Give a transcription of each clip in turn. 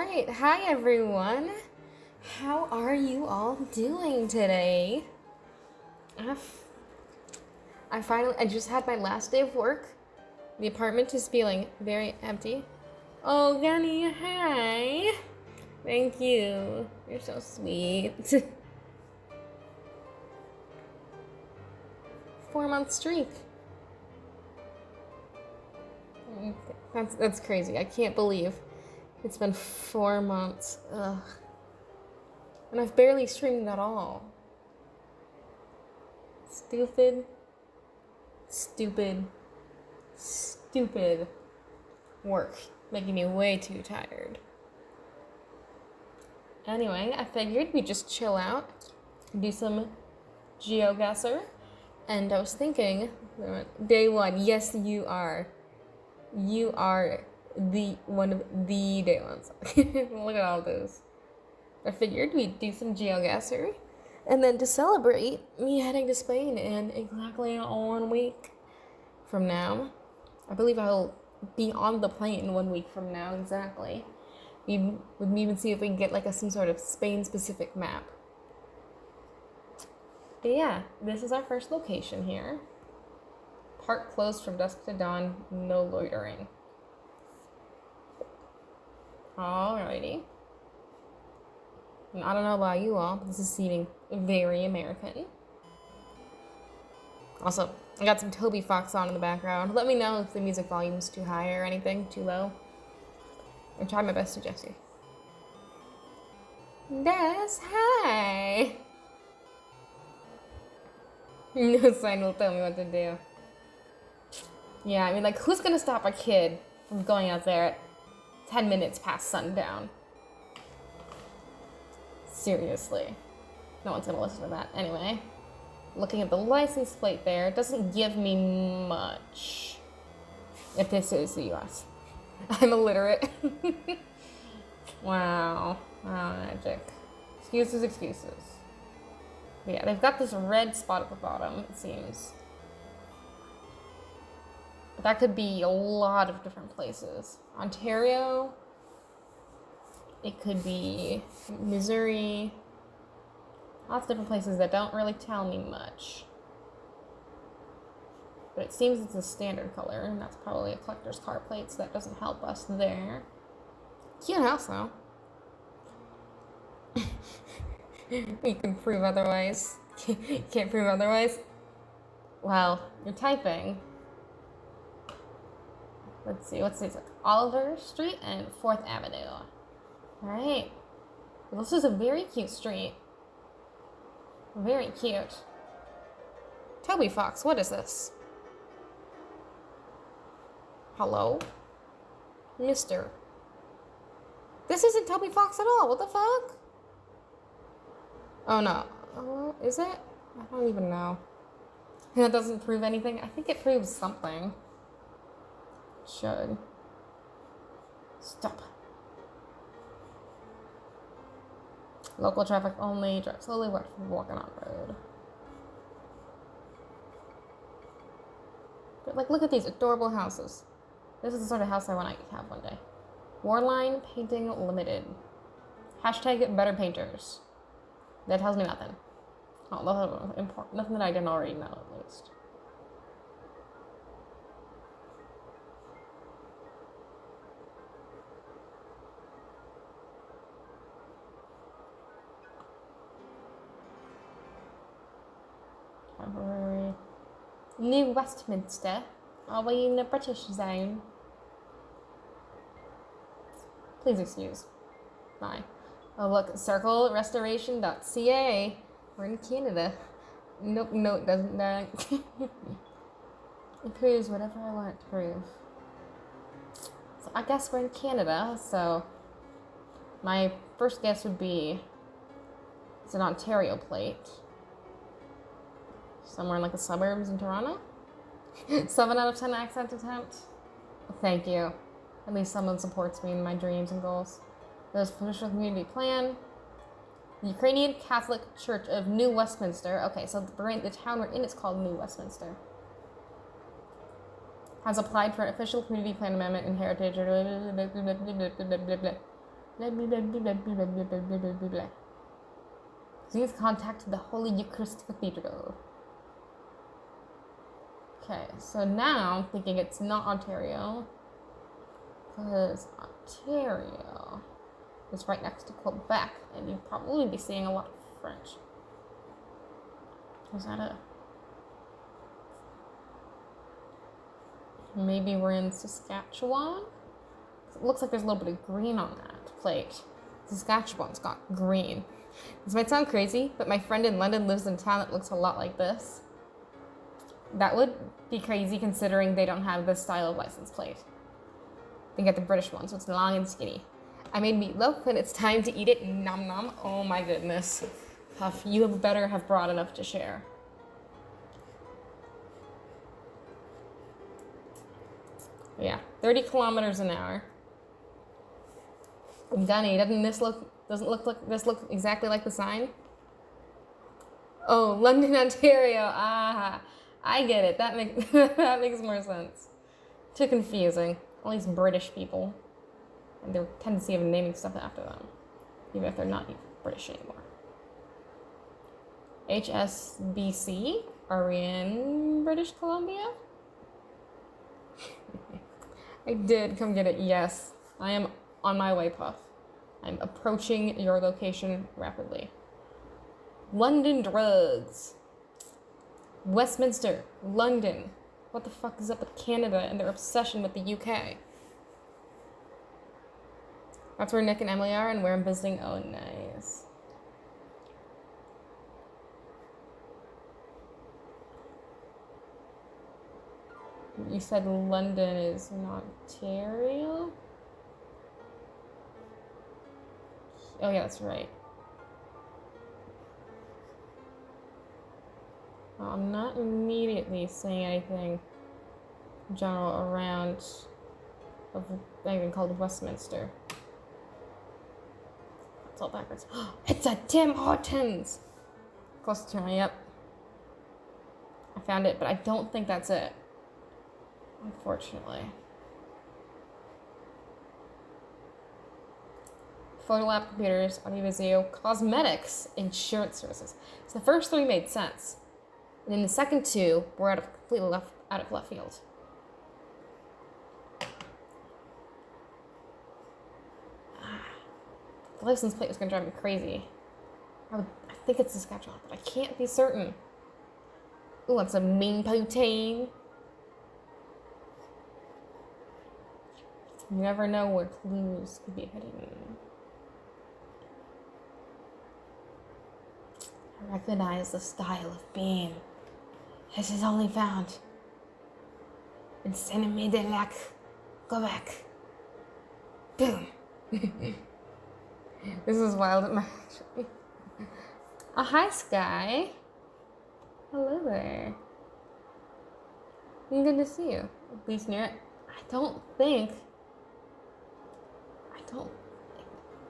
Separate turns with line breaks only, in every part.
Alright, hi everyone. How are you all doing today? I just had my last day of work. The apartment is feeling very empty. Oh, Gunny, hi. Thank you. You're so sweet. 4-month streak. That's crazy. I can't believe it's been 4 months. Ugh. And I've barely streamed at all. Stupid work. Making me way too tired. Anyway, I figured we'd just chill out, do some GeoGuessr, and I was thinking, day one, yes you are. You are one of the day ones. Look at all those. I figured we'd do some GeoGuessr, and then to celebrate me heading to Spain in exactly 1 week from now. I believe I'll be on the plane 1 week from now, exactly. We would even see if we can get like some sort of Spain-specific map. But yeah, this is our first location here. Park closed from dusk to dawn, no loitering. Alrighty. And I don't know about you all, but this is seeming very American. Also, I got some Toby Fox on in the background. Let me know if the music volume is too high or anything, too low. I'll try my best to adjust you. Des, hi! No sign will tell me what to do. Yeah, I mean, like, who's gonna stop a kid from going out there at 10 minutes past sundown? Seriously. No one's gonna listen to that. Anyway, looking at the license plate there, it doesn't give me much. If this is the US. I'm illiterate. Wow. Wow, magic. Excuses. But yeah, they've got this red spot at the bottom, it seems. But that could be a lot of different places. Ontario. It could be Missouri. Lots of different places that don't really tell me much. But it seems it's a standard color, and that's probably a collector's car plate, so that doesn't help us there. Cute house, though. We can prove otherwise. Can't prove otherwise. Well, you're typing. Let's see, what's this? Oliver Street and 4th Avenue. Alright. Well, this is a very cute street. Very cute. Toby Fox, what is this? Hello? Mister. This isn't Toby Fox at all, what the fuck? Oh no. Oh, is it? I don't even know. That doesn't prove anything. I think it proves something. Should. Stop. Local traffic only. Drive slowly, walking on road. But like, look at these adorable houses. This is the sort of house I want to have one day. Warline Painting Limited. Hashtag better painters. That tells me nothing. Oh, nothing that I didn't already know, at least. Temporary. New Westminster. Are we in the British zone? Please excuse my. Oh look, circlerestoration.ca. We're in Canada. Nope, no it doesn't. It proves whatever I want it to prove. So I guess we're in Canada, so my first guess would be it's an Ontario plate. Somewhere in like the suburbs in Toronto. 7 out of 10 accent attempt. Thank you. At least someone supports me in my dreams and goals. There's official community plan. The Ukrainian Catholic Church of New Westminster. Okay, so the town we're in is called New Westminster. Has applied for an official community plan amendment and heritage. Blah, blah, blah, blah, blah, blah, blah, blah, blah, blah, blah. Please contact the Holy Eucharist Cathedral. Okay, so now I'm thinking it's not Ontario, because Ontario is right next to Quebec, and you'd probably be seeing a lot of French. Is that a... Maybe we're in Saskatchewan? It looks like there's a little bit of green on that plate. Saskatchewan's got green. This might sound crazy, but my friend in London lives in a town that looks a lot like this. That would be crazy considering they don't have this style of license plate. They get the British one, so it's long and skinny. I made meatloaf and it's time to eat it. Nom nom. Oh my goodness. Huff, you better have brought enough to share. Yeah, 30 kilometers an hour. Gunny, doesn't this look exactly like the sign? Oh, London, Ontario. Ah, I get it. That makes that makes more sense. Too confusing. All these British people and their tendency of naming stuff after them, even if they're not British anymore. HSBC. Are we in British Columbia? I did come get it. Yes, I am on my way, Puff. I'm approaching your location rapidly. London drugs. Westminster, London. What the fuck is up with Canada and their obsession with the UK? That's where Nick and Emily are and where I'm visiting. Oh, nice. You said London is in Ontario? Oh yeah, that's right. Well, I'm not immediately seeing anything general around of anything called Westminster. It's all backwards. It's a Tim Hortons! Close to me, yep. I found it, but I don't think that's it. Unfortunately. Photo lab, computers, audiovisual, cosmetics, insurance services. So the first three made sense. And then the second two were out of left field. The license plate was gonna drive me crazy. I think it's Saskatchewan, but I can't be certain. Ooh, that's a mean poutine. You never know where clues could be hidden. I recognize the style of bean. This is only found in Saint-Denis-de-Lac, Quebec. Boom. This is wild at my actually. Oh, hi, Sky. Hello there. Good to see you. At least near it.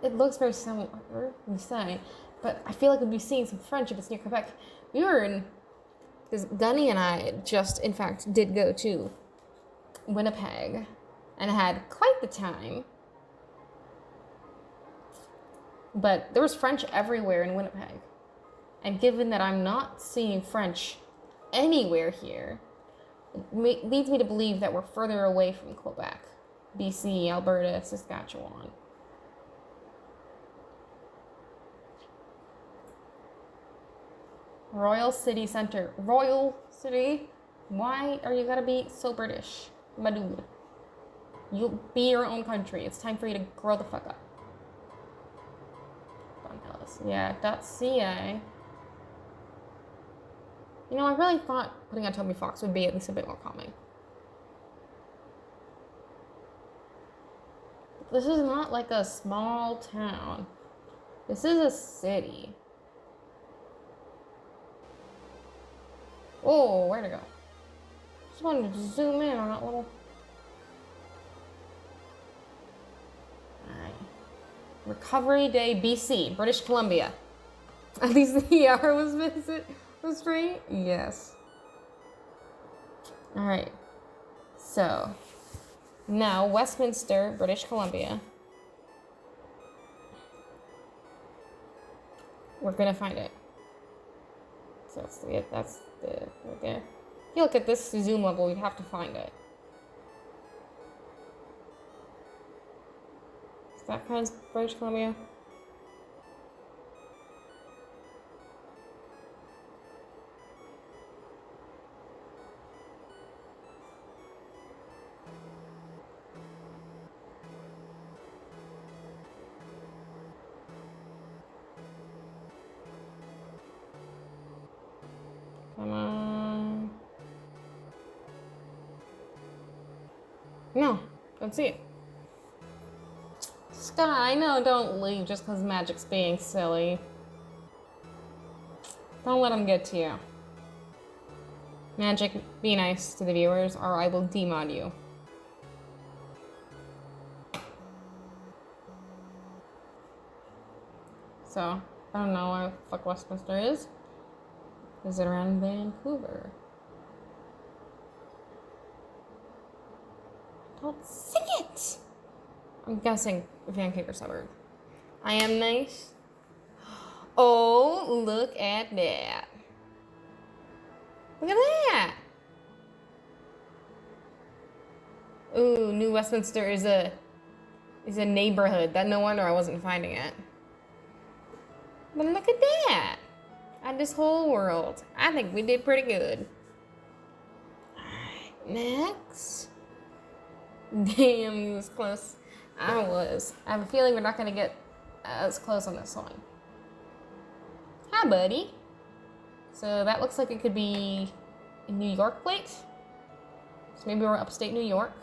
It looks very similar, we say, but I feel like we'd be seeing some French if it's near Quebec. We were in, because Gunny and I just, in fact, did go to Winnipeg and had quite the time. But there was French everywhere in Winnipeg. And given that I'm not seeing French anywhere here, it leads me to believe that we're further away from Quebec. BC, Alberta, Saskatchewan. Royal City Center. Royal City? Why are you gotta be so British? My dude. You'll be your own country. It's time for you to grow the fuck up. Yeah, .ca. You know, I really thought putting on Toby Fox would be at least a bit more calming. This is not like a small town. This is a city. Oh, where'd it go? Just wanted to zoom in on that little... Alright. Recovery Day, BC, British Columbia. At least the hour was straight? Yes. Alright. So, now Westminster, British Columbia. We're gonna find it. So that's the right there. If you look at this zoom level, we'd have to find it. Is that kind of British Columbia? Come on. No, don't see it. Sky, no, don't leave just because Magic's being silly. Don't let him get to you. Magic, be nice to the viewers or I will demod you. So, I don't know where the fuck Westminster is. Is it around Vancouver? Don't sing it! I'm guessing Vancouver suburb. I am nice. Oh, look at that. Look at that! Ooh, New Westminster is a neighborhood. That no wonder I wasn't finding it. But look at that! At this whole world. I think we did pretty good. Alright, next. Damn, he was close. I was. I have a feeling we're not gonna get as close on this one. Hi, buddy. So that looks like it could be a New York plate. So maybe we're upstate New York.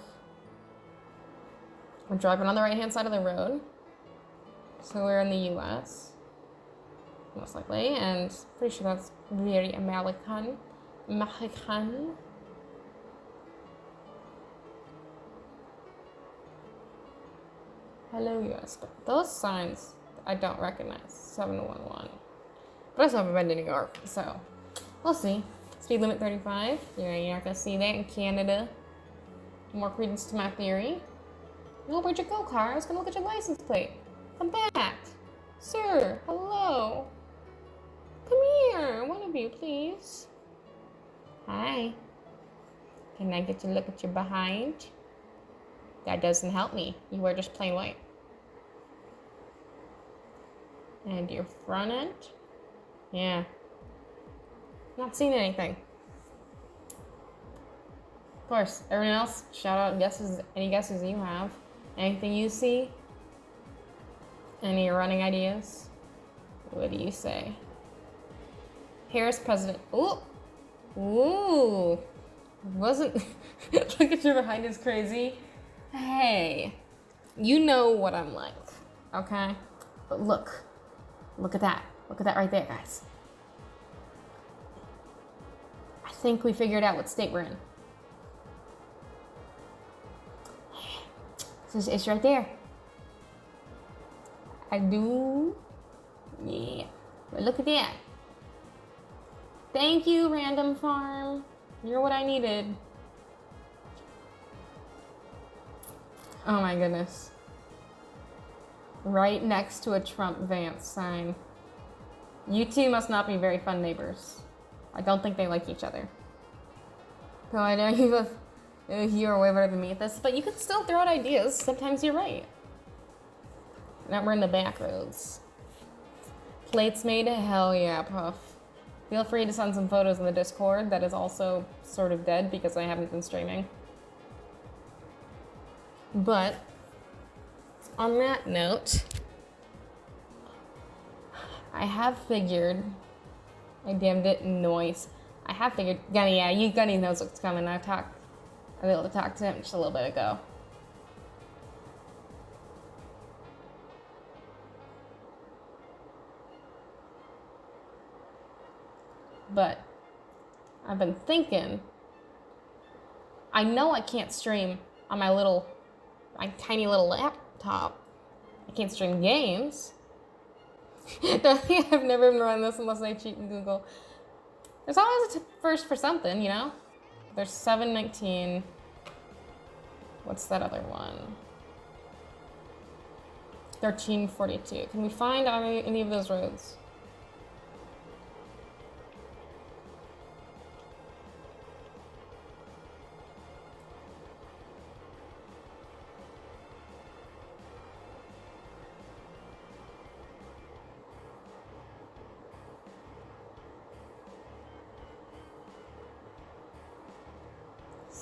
We're driving on the right-hand side of the road. So we're in the US. Most likely, and pretty sure that's very American. American. Hello, US. But those signs I don't recognize. 711. But I also haven't been to New York, so we'll see. Speed limit 35. You're not gonna see that in Canada. More credence to my theory. No, where'd you go, car? I was gonna look at your license plate. Come back. Sir, hello. Come here, one of you, please. Hi. Can I get you to look at your behind? That doesn't help me. You wear just plain white. And your front end? Yeah. Not seeing anything. Of course, everyone else, shout out guesses, any guesses you have. Anything you see? Any running ideas? What do you say? Harris president. Ooh. Ooh. Wasn't. Look at your behind is crazy. Hey. You know what I'm like. Okay? But look. Look at that. Look at that right there, guys. I think we figured out what state we're in. It's right there. I do. Yeah. But look at that. Thank you, Random Farm. You're what I needed. Oh my goodness. Right next to a Trump Vance sign. You two must not be very fun neighbors. I don't think they like each other. So I know you're way better than me at this, but you can still throw out ideas. Sometimes you're right. Now we're in the back roads. Plates made? Hell yeah, Puff. Feel free to send some photos in the Discord. That is also sort of dead because I haven't been streaming. But on that note, I have figured, I damned it, noise. I have figured, Gunny, yeah, Gunny knows what's coming. I was able to talk to him just a little bit ago. But I've been thinking, I know I can't stream on my tiny little laptop. I can't stream games. I've never even run this unless I cheat in Google. There's always a first for something, you know? There's 719. What's that other one? 1342. Can we find any of those roads?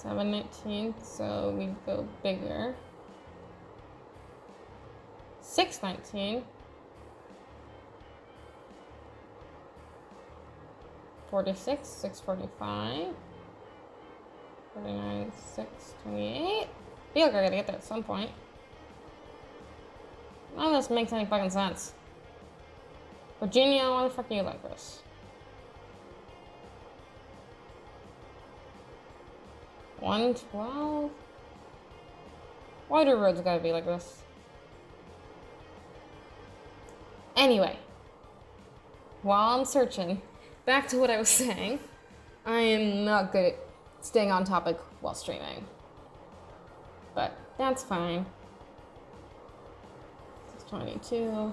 719, so we go bigger. 619. 46, 645. 49, 628. I feel like I gotta get there at some point. None of this makes any fucking sense. Virginia, why the fuck are you like this? 112? Why do roads gotta be like this? Anyway, while I'm searching, back to what I was saying, I am not good at staying on topic while streaming. But that's fine. 622.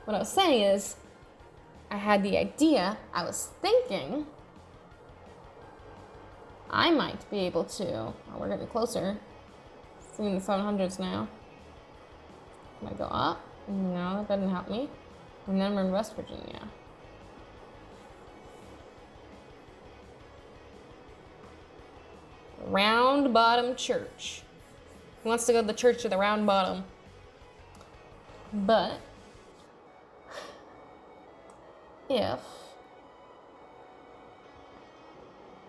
What I was saying is, I had the idea, I was thinking, I might be able to, oh, we're getting closer, seeing the 700s now. Can I go up? No, that doesn't help me. And then we're in West Virginia. Round Bottom Church. Who wants to go to the church of the Round Bottom? But if,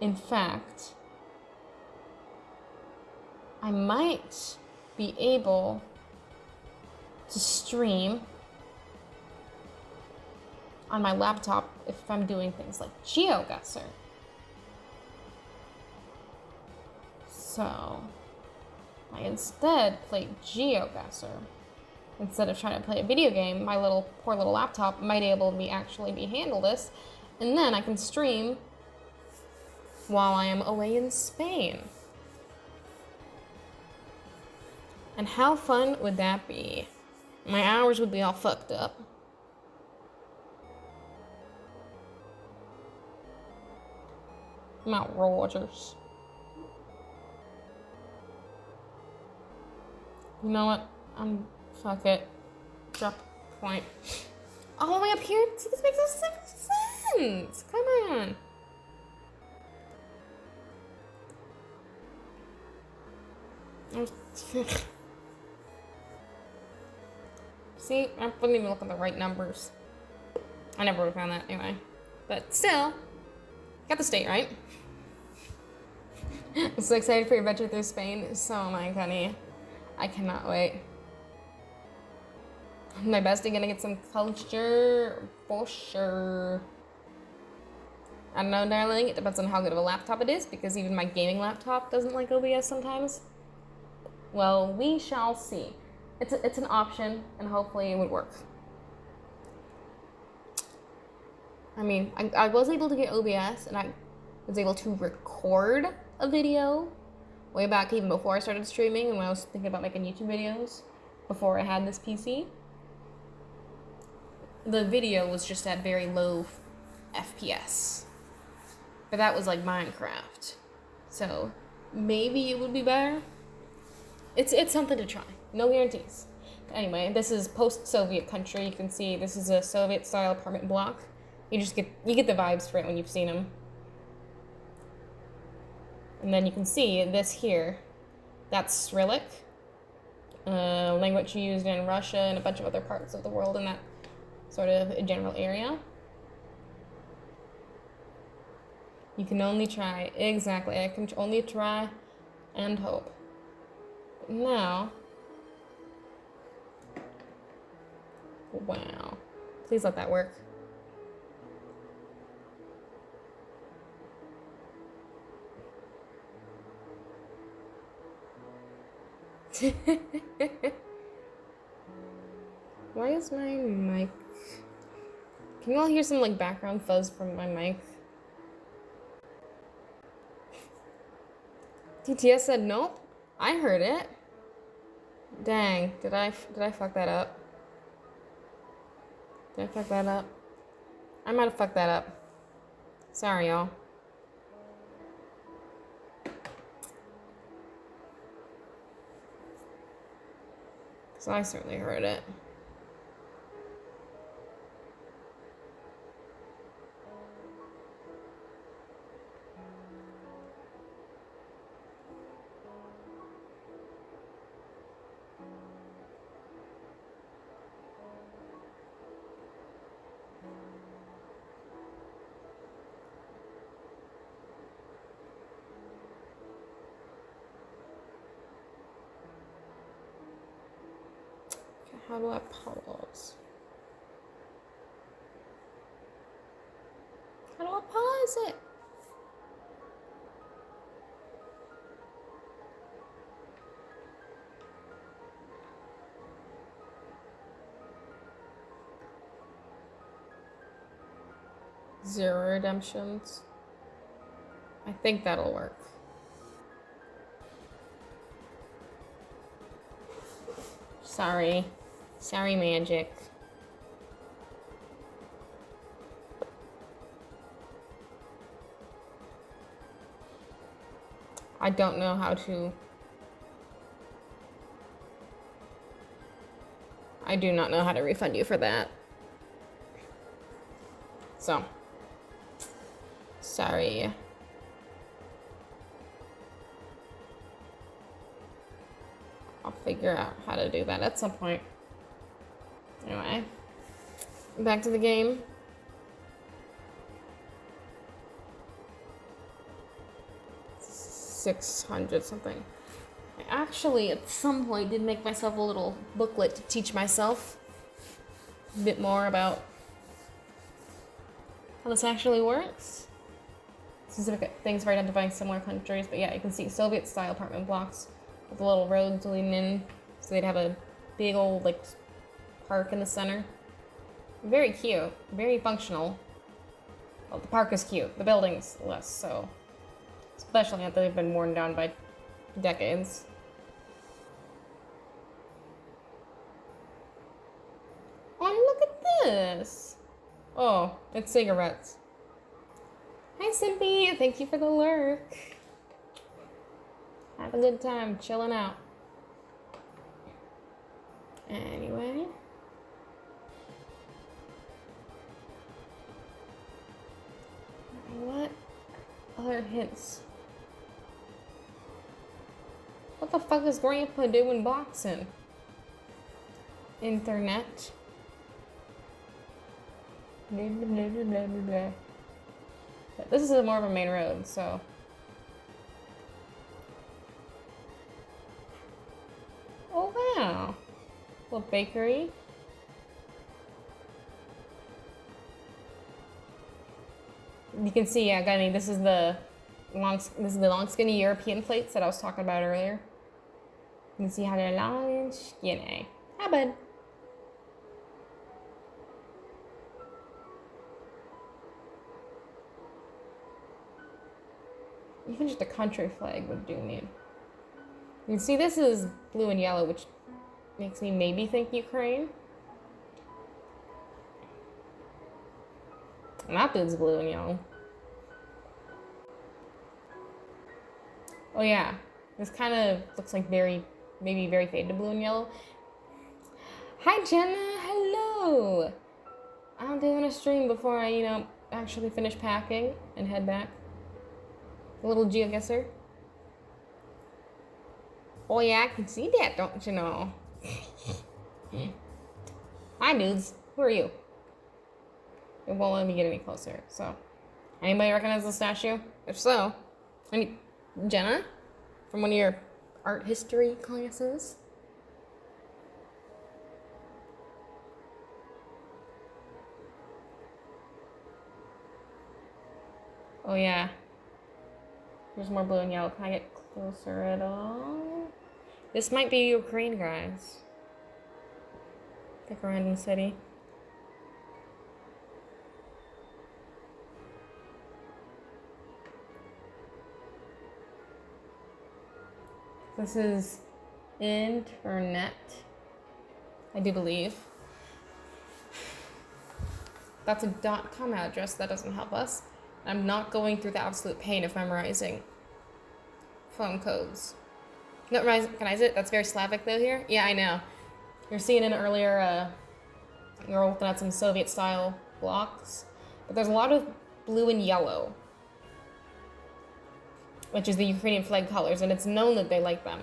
in fact, I might be able to stream on my laptop if I'm doing things like GeoGuessr. So I instead played GeoGuessr. Instead of trying to play a video game, my poor little laptop might actually be handle this, and then I can stream while I am away in Spain. And how fun would that be? My hours would be all fucked up. Mount Rogers. You know what? Fuck it. Drop point. All the way up here? See, this makes no sense. Come on. See, I wouldn't even look at the right numbers. I never would have found that anyway. But still, got the state right. I'm so excited for your adventure through Spain. So am I, honey. I cannot wait. My bestie gonna get some culture for sure. I don't know, darling. It depends on how good of a laptop it is, because even my gaming laptop doesn't like OBS sometimes. Well, we shall see. It's an option, and hopefully it would work. I mean, I was able to get OBS, and I was able to record a video way back even before I started streaming, and when I was thinking about making YouTube videos before I had this PC. The video was just at very low FPS. But that was like Minecraft. So maybe it would be better. It's something to try. No guarantees. Anyway, this is post-Soviet country. You can see this is a Soviet-style apartment block. You get the vibes for it when you've seen them. And then you can see this here. That's Cyrillic, language used in Russia and a bunch of other parts of the world in that sort of a general area. You can only try. Exactly. I can only try and hope. But now, wow. Please let that work. Why is my mic... Can you all hear some like background fuzz from my mic? TTS said nope. I heard it. Dang, did I fuck that up? Did I fuck that up? I might have fucked that up. Sorry, y'all. So I certainly heard it. How do I pause? How do I pause it? Zero redemptions. I think that'll work. Sorry. Sorry, magic. I don't know how to... I do not know how to refund you for that. So. Sorry. I'll figure out how to do that at some point. Anyway. Back to the game. $600 something. I actually, at some point, did make myself a little booklet to teach myself a bit more about how this actually works. Specific things for identifying similar countries, but yeah, you can see Soviet-style apartment blocks with the little roads leading in, so they'd have a big old like park in the center. Very cute, very functional. Well, the park is cute, the building's less so. Especially after they've been worn down by decades. Oh, look at this! Oh, it's cigarettes. Hi, Simpy. Thank you for the lurk. Have a good time chilling out. Anyway. What other hints? What the fuck is Grandpa doing boxing? Internet. Blah, blah, blah, blah, blah, blah. But this is more of a main road, so. Oh wow. Little bakery. You can see, yeah, Gunny, this is the long skinny European plates that I was talking about earlier. You can see how they're long and skinny. How bad? Even just a country flag would do me. You can see this is blue and yellow, which makes me maybe think Ukraine. And that dude's blue and yellow. Oh yeah, this kind of looks like maybe very faded blue and yellow. Hi Jenna, hello! I'm doing a stream before I, actually finish packing and head back. A little GeoGuessr. Oh yeah, I can see that, don't you know? Hi dudes, who are you? It won't let me get any closer, so. Anybody recognize the statue? If so, Jenna? From one of your art history classes? Oh yeah. There's more blue and yellow. Can I get closer at all? This might be Ukraine, guys. Pick a random city. This is internet, I do believe. That's a .com address. That doesn't help us. I'm not going through the absolute pain of memorizing phone codes. Not recognize it? That's very Slavic though here. Yeah, I know. You're seeing in earlier, you were looking at some Soviet-style blocks, but there's a lot of blue and yellow, which is the Ukrainian flag colors, and it's known that they like them.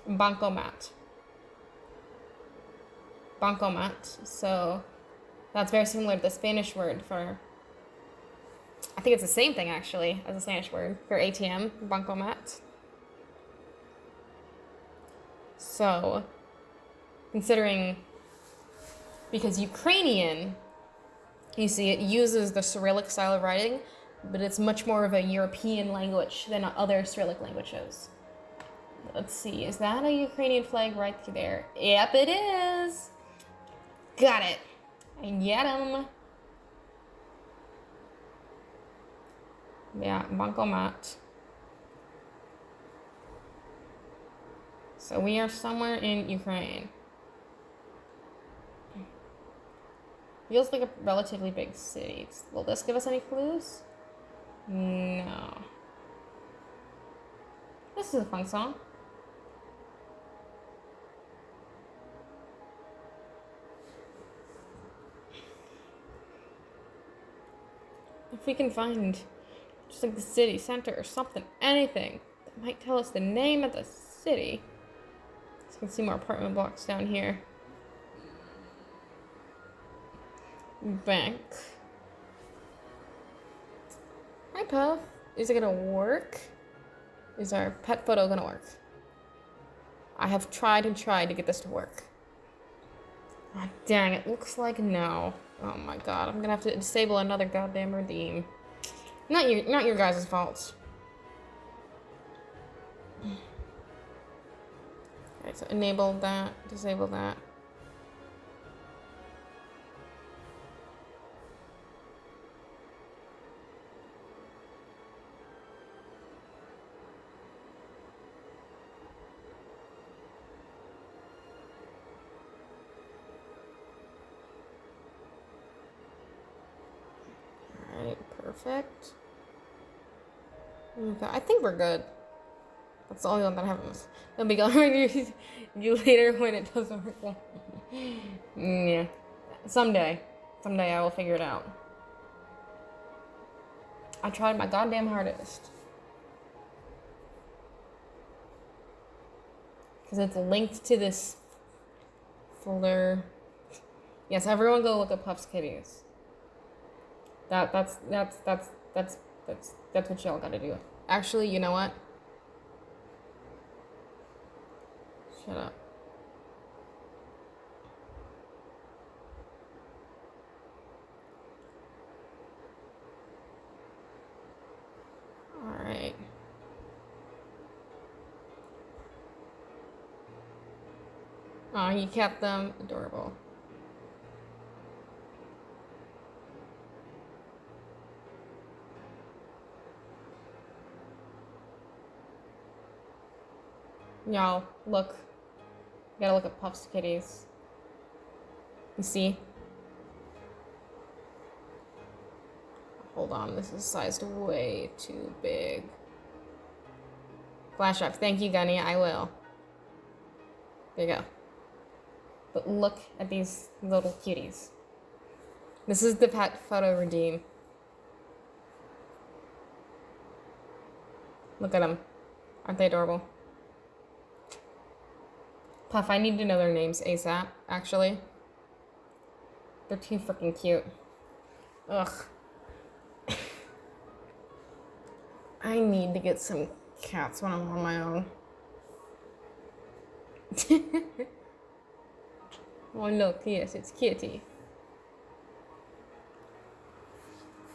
Bankomat. Bankomat. So that's very similar to the Spanish word for, I think it's the same thing actually as the Spanish word for ATM, bankomat. So considering, because Ukrainian, you see, it uses the Cyrillic style of writing, but it's much more of a European language than other Cyrillic languages. Let's see, is that a Ukrainian flag right there? Yep, it is. Got it. I get him. Yeah, bankomat. So we are somewhere in Ukraine. Feels like a relatively big city. Will this give us any clues? No. This is a fun song. If we can find just like the city center or something, anything that might tell us the name of the city. So you can see more apartment blocks down here. Bank. Hi, Puff. Is it gonna work? Is our pet photo gonna work? I have tried and tried to get this to work. Oh, dang, it looks like no. Oh my god, I'm gonna have to disable another goddamn redeem. Not your guys' fault. Alright, so enable that, disable that. Perfect. Okay, I think we're good. That's the only one that happens. They'll be going you later when it doesn't work. Yeah. Someday I will figure it out. I tried my goddamn hardest. Because it's linked to this folder. Yes, everyone go look at Puff's Kitties. That's what y'all gotta do. Actually, you know what? Shut up. Alright. Oh, you kept them adorable. Y'all, look. You gotta look at Puff's Kitties. You see? Hold on, this is sized way too big. Flash drive. Thank you, Gunny. I will. There you go. But look at these little cuties. This is the pet photo redeem. Look at them. Aren't they adorable? Puff, I need to know their names ASAP, actually. They're too freaking cute. Ugh. I need to get some cats when I'm on my own. Oh look, yes, it's Kitty.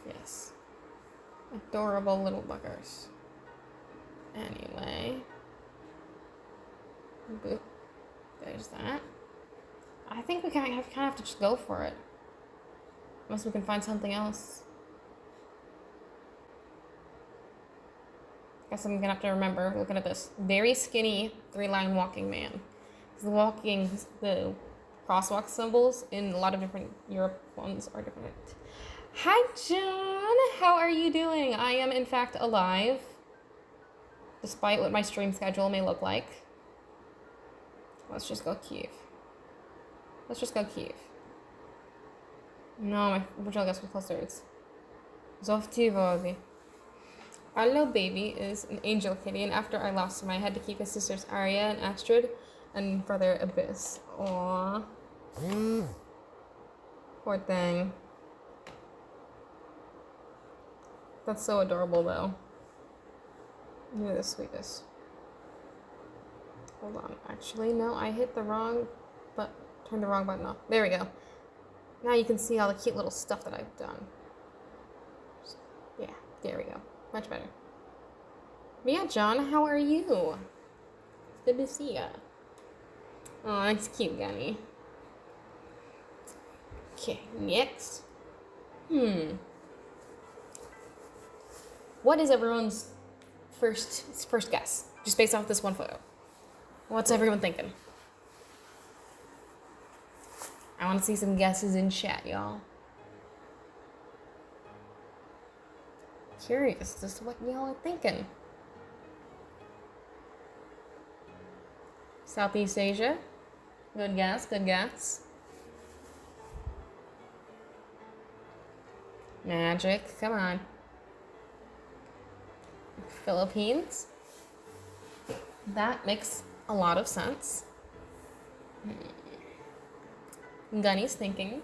Yes. Adorable little buggers. Anyway. Boop. There's that. I think we kind of have to just go for it. Unless we can find something else. Guess I'm gonna have to remember looking at this. Very skinny 3-line walking man. The crosswalk symbols in a lot of different Europe ones are different. Hi, John. How are you doing? I am in fact alive, despite what my stream schedule may look like. Let's just go Kiev. Let's just go Kiev. No, my original guess was closer. It's Zoftivodi. Our little baby is an angel kitty, and after I lost him, I had to keep his sisters Arya and Astrid and brother Abyss. Aww. Poor thing. That's so adorable, though. You're the sweetest. Hold on. Actually, no, I hit the wrong button. Turn the wrong button off. There we go. Now you can see all the cute little stuff that I've done. Yeah, there we go. Much better. But yeah, John, how are you? It's good to see ya. Oh, that's cute, Gunny. Okay, next. What is everyone's first guess? Just based off this one photo. What's everyone thinking? I want to see some guesses in chat, y'all. Curious as to what y'all are thinking. Southeast Asia. Good guess, good guess. Magic, come on. Philippines. That makes a lot of sense. Gunny's thinking.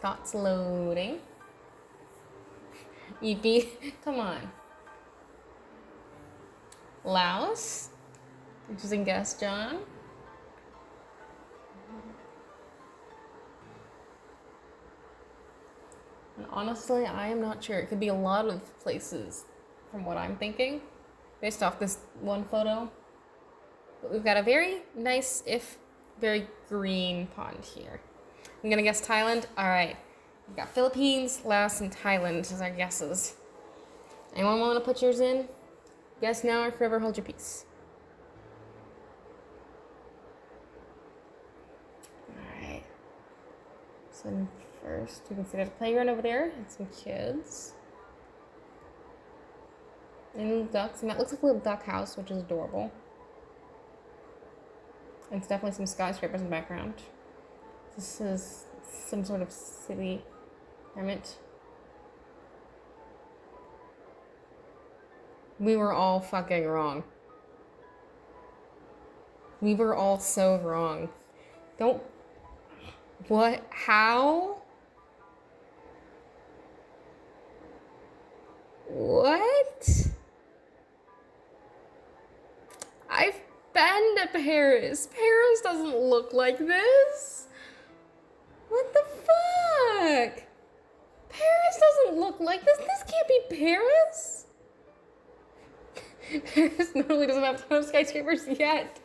Thoughts loading. Yippee, come on. Laos. Interesting guess, John. And honestly, I am not sure. It could be a lot of places from what I'm thinking, based off this one photo. But we've got a very nice, if very green pond here. I'm gonna guess Thailand. All right, we've got Philippines, Laos, and Thailand as our guesses. Anyone want to put yours in? Guess now or forever hold your peace. All right. So first, you can see there's a playground over there and some kids. And little ducks, and that looks like a little duck house, which is adorable. And it's definitely some skyscrapers in the background. This is some sort of city element. We were all fucking wrong. We were all so wrong. Don't... What? How? What? I've been to Paris. Paris doesn't look like this. What the fuck? Paris doesn't look like this. This can't be Paris. Paris notably doesn't have a ton of skyscrapers yet.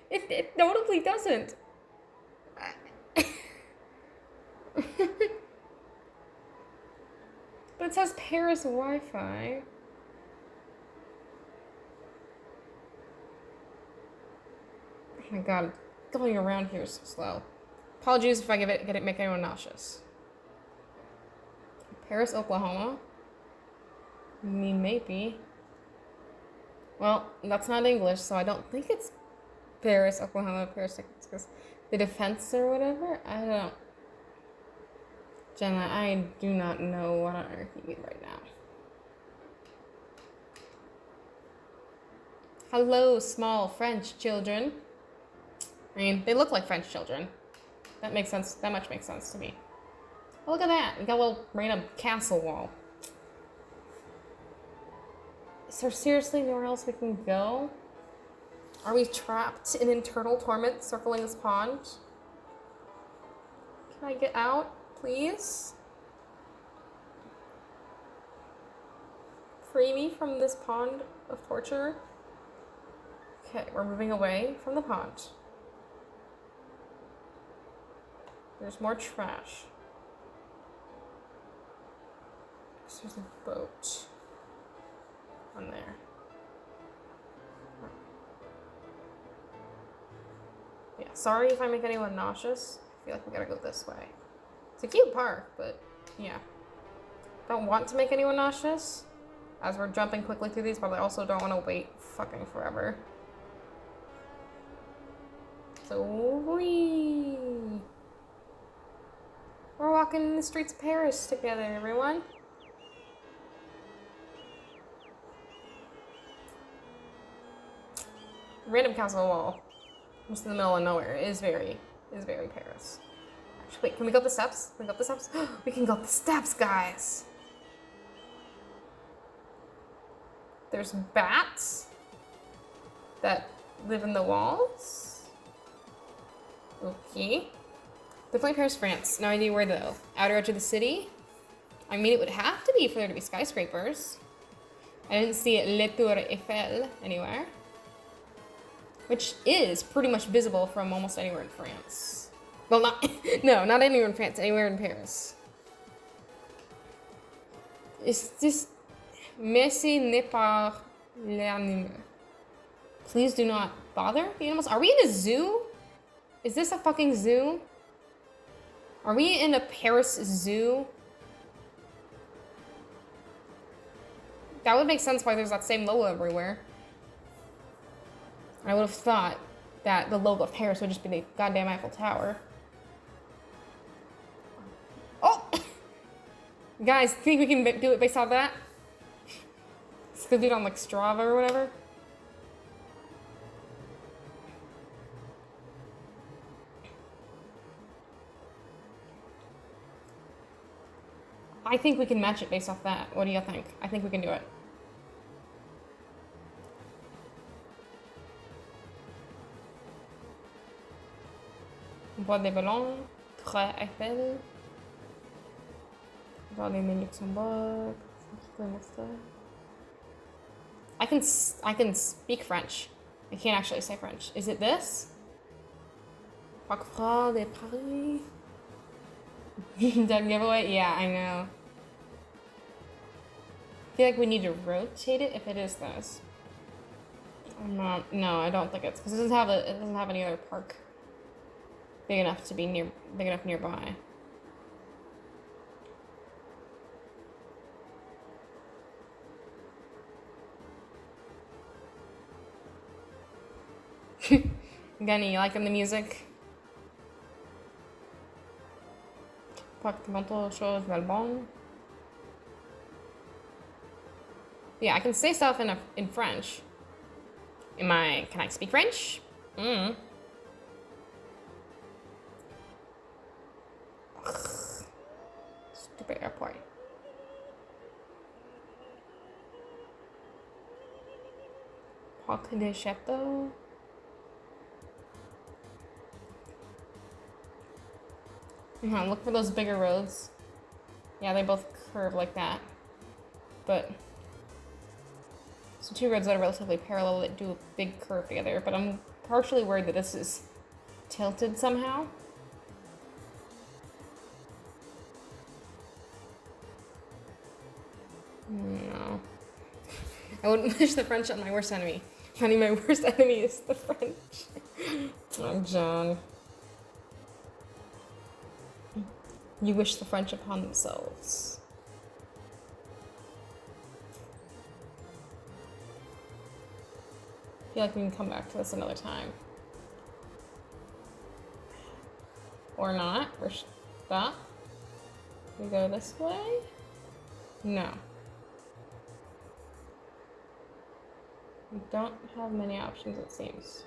It notably doesn't. But it says Paris Wi-Fi. Oh my god, going around here is so slow. Apologies if I make anyone nauseous. Paris, Oklahoma. I mean, maybe. Well, that's not English, so I don't think it's Paris, Oklahoma, Paris, Texas. The defense or whatever? I don't. Jenna, I do not know what on earth you mean right now. Hello, small French children. I mean, they look like French children. That makes sense. That much makes sense to me. Oh, look at that. We got a little random castle wall. Is there seriously nowhere else we can go? Are we trapped in eternal torment circling this pond? Can I get out, please? Free me from this pond of torture. Okay, we're moving away from the pond. There's more trash. There's a boat on there. Yeah, sorry if I make anyone nauseous. I feel like we gotta go this way. It's a cute park, but yeah. Don't want to make anyone nauseous as we're jumping quickly through these, but I also don't want to wait fucking forever. So we're walking in the streets of Paris together, everyone. Random castle wall. Just in the middle of nowhere. It is very Paris. Actually, wait, can we go up the steps? Can we go up the steps? We can go up the steps, guys! There's bats that live in the walls. Okay. Definitely Paris, France. No idea where though. Outer edge of the city? I mean, it would have to be for there to be skyscrapers. I didn't see Le Tour Eiffel anywhere. Which is pretty much visible from almost anywhere in France. Well, not, no, not anywhere in France, anywhere in Paris. Is this... Merci n'est pas l'animal. Please do not bother the animals. Are we in a zoo? Is this a fucking zoo? Are we in a Paris zoo? That would make sense why there's that same logo everywhere. I would have thought that the logo of Paris would just be the goddamn Eiffel Tower. Oh! Guys, think we can do it based off that? Let's go do it on like Strava or whatever. I think we can match it based off that. What do you think? I think we can do it. Bois des Ballons, Tour Eiffel, Vallée de Luxembourg. I can speak French. I can't actually say French. Is it this? Parc de Paris. Dead giveaway? Yeah, I know. I feel like we need to rotate it if it is this. I'm not. No, I don't think it's because it doesn't have any other park big enough to be big enough nearby. Gunny, you liking the music? Parc chose Valbonne. Yeah, I can say stuff in French. Can I speak French? Stupid airport. Parc de Château. Look for those bigger roads. Yeah, they both curve like that. But so two roads that are relatively parallel that do a big curve together. But I'm partially worried that this is tilted somehow. No. I wouldn't wish the French on my worst enemy. Funny, my worst enemy is the French. Oh, John. You wish the French upon themselves. I feel like we can come back to this another time. Or not. We're stuck. We go this way? No. We don't have many options, it seems.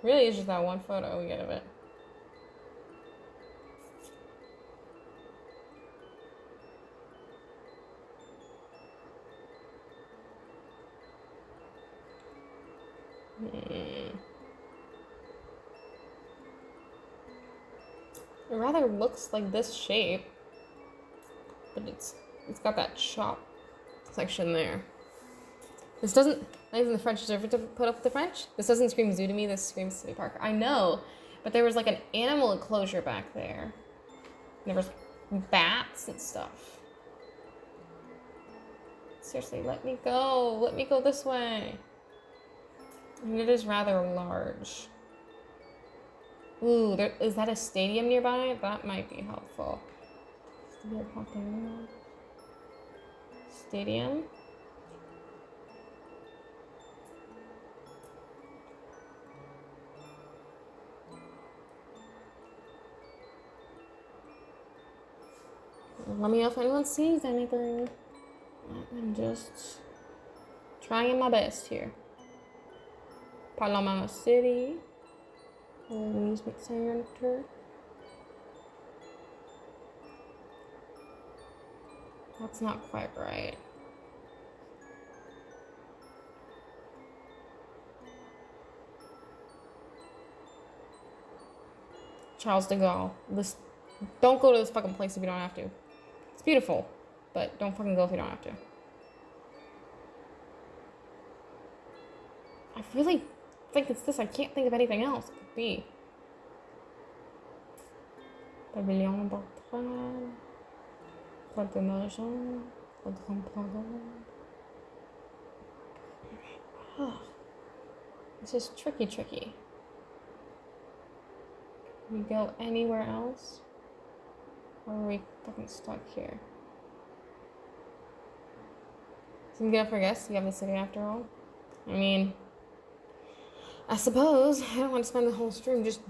Really is just that one photo we get of it. It rather looks like this shape, but it's got that chop section there. This doesn't, not even the French deserve to put up with the French. This doesn't scream zoo to me, this screams city park. I know, but there was like an animal enclosure back there. There was bats and stuff. Seriously, let me go. Let me go this way. I mean, it is rather large. Ooh, is that a stadium nearby? That might be helpful. Stadium? Let me know if anyone sees anything. I'm just trying my best here. Parlement City. Amusement Center. That's not quite right. Charles de Gaulle. Don't go to this fucking place if you don't have to. It's beautiful, but don't fucking go if you don't have to. I really think it's this. I can't think of anything else it could be. Pavillon Bertrand. Pointe de Marjan. This is tricky. Can we go anywhere else? Or are we fucking stuck here? So I'm gonna forget you have the city after all. I mean, I suppose I don't want to spend the whole stream just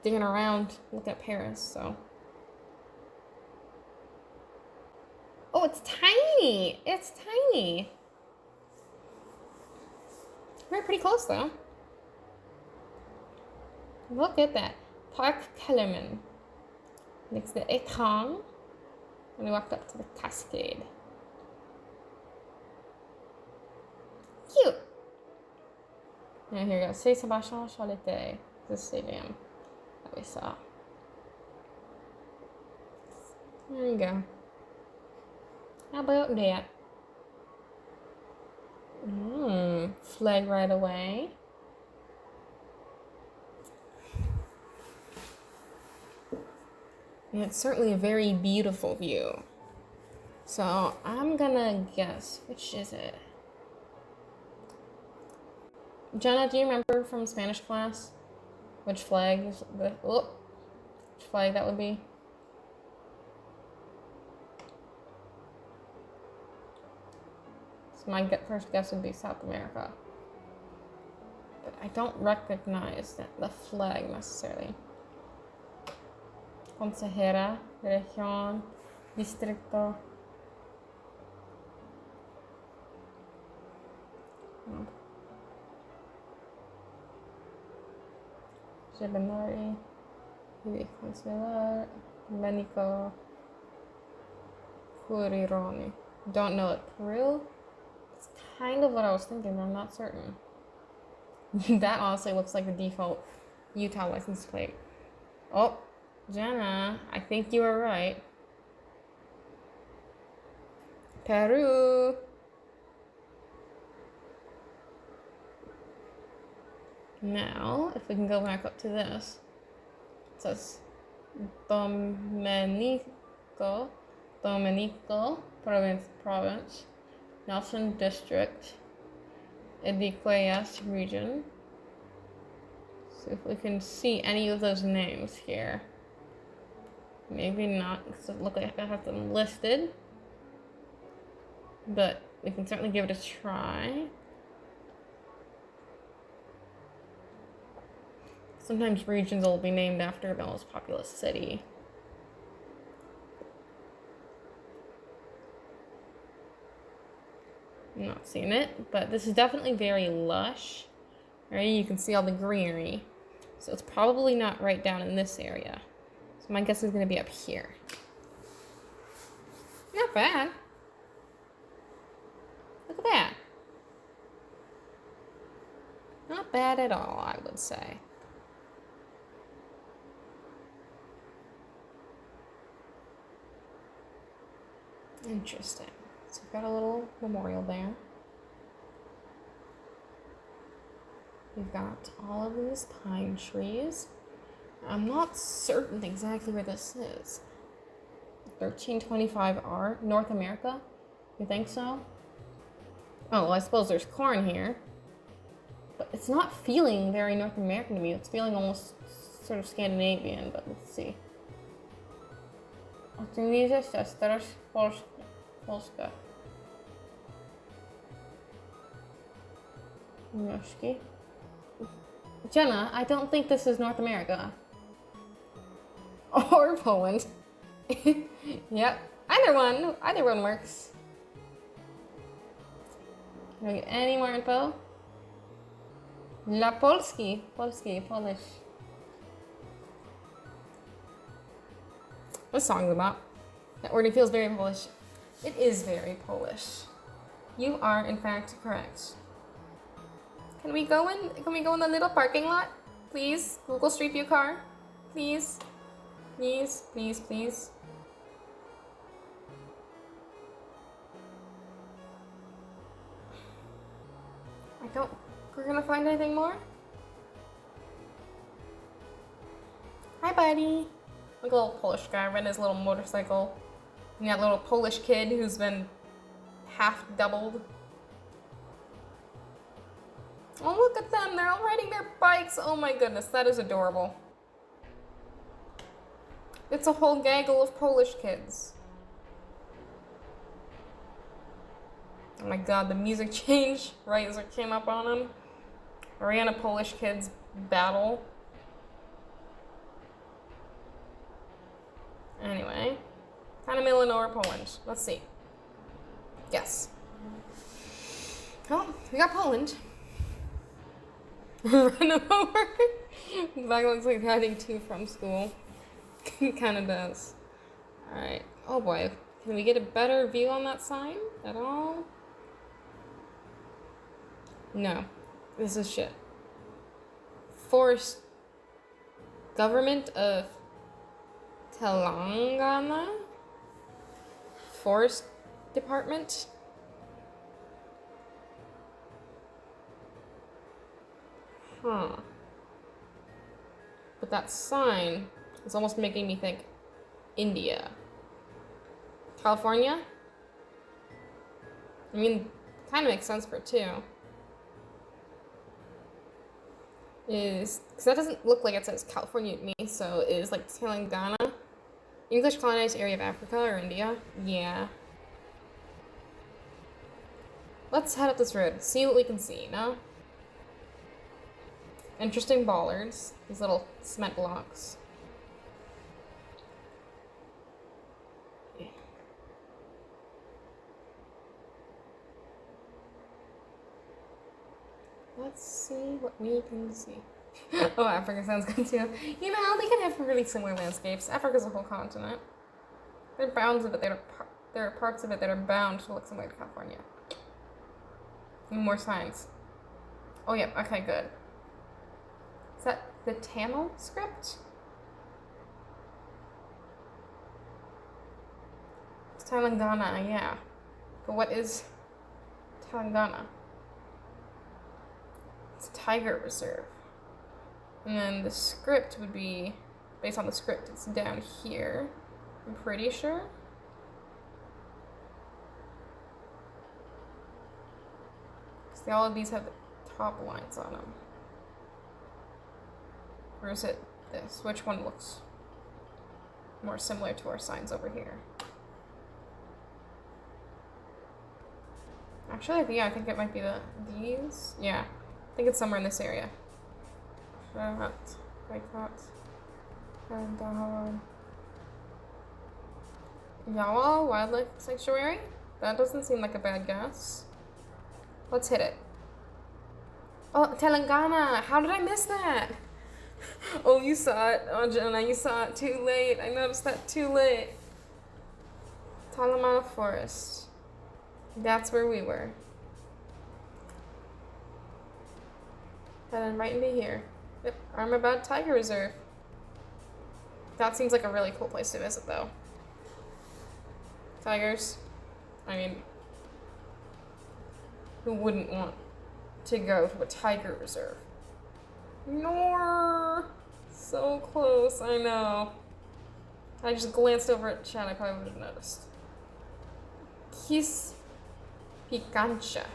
digging around looking at Paris, so. Oh, it's tiny! It's tiny! We're pretty close though. Look at that. Parc Kellerman. Next to the Étang. And we walked up to the Cascade. Cute! And here we go. C'est Sébastien Charleté. The stadium that we saw. There you go. How about that? Flag right away. And it's certainly a very beautiful view. So I'm gonna guess, which is it? Jenna, do you remember from Spanish class which flag which flag that would be? So my first guess would be South America. But I don't recognize the flag necessarily. Consejera, Región, Distrito. Sebenari, Consular, Menico, Curironi. Don't know it. Peru? It's kind of what I was thinking, but I'm not certain. That honestly looks like the default Utah license plate. Oh, Jenna, I think you were right. Peru. Now, if we can go back up to this, it says Domenico province, Nelson district, Ediqueyas region. So if we can see any of those names here. Maybe not, because it looks like I have them listed. But we can certainly give it a try. Sometimes regions will be named after the most populous city. I'm not seeing it, but this is definitely very lush. Right, you can see all the greenery. So it's probably not right down in this area. So my guess is going to be up here. Not bad. Look at that. Not bad at all, I would say. Interesting. So we've got a little memorial there. We've got all of these pine trees. I'm not certain exactly where this is. 1325R, North America? You think so? Oh, well, I suppose there's corn here. But it's not feeling very North American to me. It's feeling almost sort of Scandinavian, but let's see. Polska. Jenna, I don't think this is North America. Or Poland. Yep. Either one works. Can I get any more info? La Polski. Polish. This song's about. That already feels very Polish. It is very Polish. You are, in fact, correct. Can we go in the little parking lot? Please? Google Street View car? Please. Please, please, please. I don't... We're gonna find anything more? Hi, buddy. Like a little Polish guy riding his little motorcycle. And that little Polish kid who's been half doubled. Oh, look at them. They're all riding their bikes. Oh my goodness, that is adorable. It's a whole gaggle of Polish kids. Oh my god, the music changed right as it came up on him. Ariana Polish kids battle. Anyway, kind of Illinois or Poland. Let's see. Guess. Oh, we got Poland. Run him over. That looks like heading to from school. Kind of does. Alright. Oh boy. Can we get a better view on that sign at all? No. This is shit. Forest Government of Telangana? Forest Department? Huh. But that sign is almost making me think India. California? I mean, kind of makes sense for it too. Because that doesn't look like it says California to me, so is like Telangana. English colonized area of Africa or India? Yeah. Let's head up this road, see what we can see, no? Interesting bollards, these little cement blocks. Yeah. Let's see what we can see. Oh, Africa sounds good too. You know, they can have really similar landscapes. Africa's a whole continent. There are bounds of it that are there are parts of it that are bound to look similar to California. More signs. Oh yeah, okay, good. Is that the Tamil script? It's Telangana, yeah. But what is Telangana? It's a tiger reserve. And then the script would be, based on the script, it's down here. I'm pretty sure. Because all of these have the top lines on them. Or is it this? Which one looks more similar to our signs over here? Actually, yeah, I think it might be these. Yeah, I think it's somewhere in this area. Like that. And Yawa Wildlife Sanctuary? That doesn't seem like a bad guess. Let's hit it. Oh, Telangana! How did I miss that? Oh, you saw it. Oh, Jenna, you saw it too late. I noticed that too late. Talamana Forest. That's where we were. Heading right into here. Yep, Armabad Tiger Reserve. That seems like a really cool place to visit, though. Tigers. I mean, who wouldn't want to go to a tiger reserve? Nor so close, I know. I just glanced over at chat, I probably would have noticed. Kiss Picancha.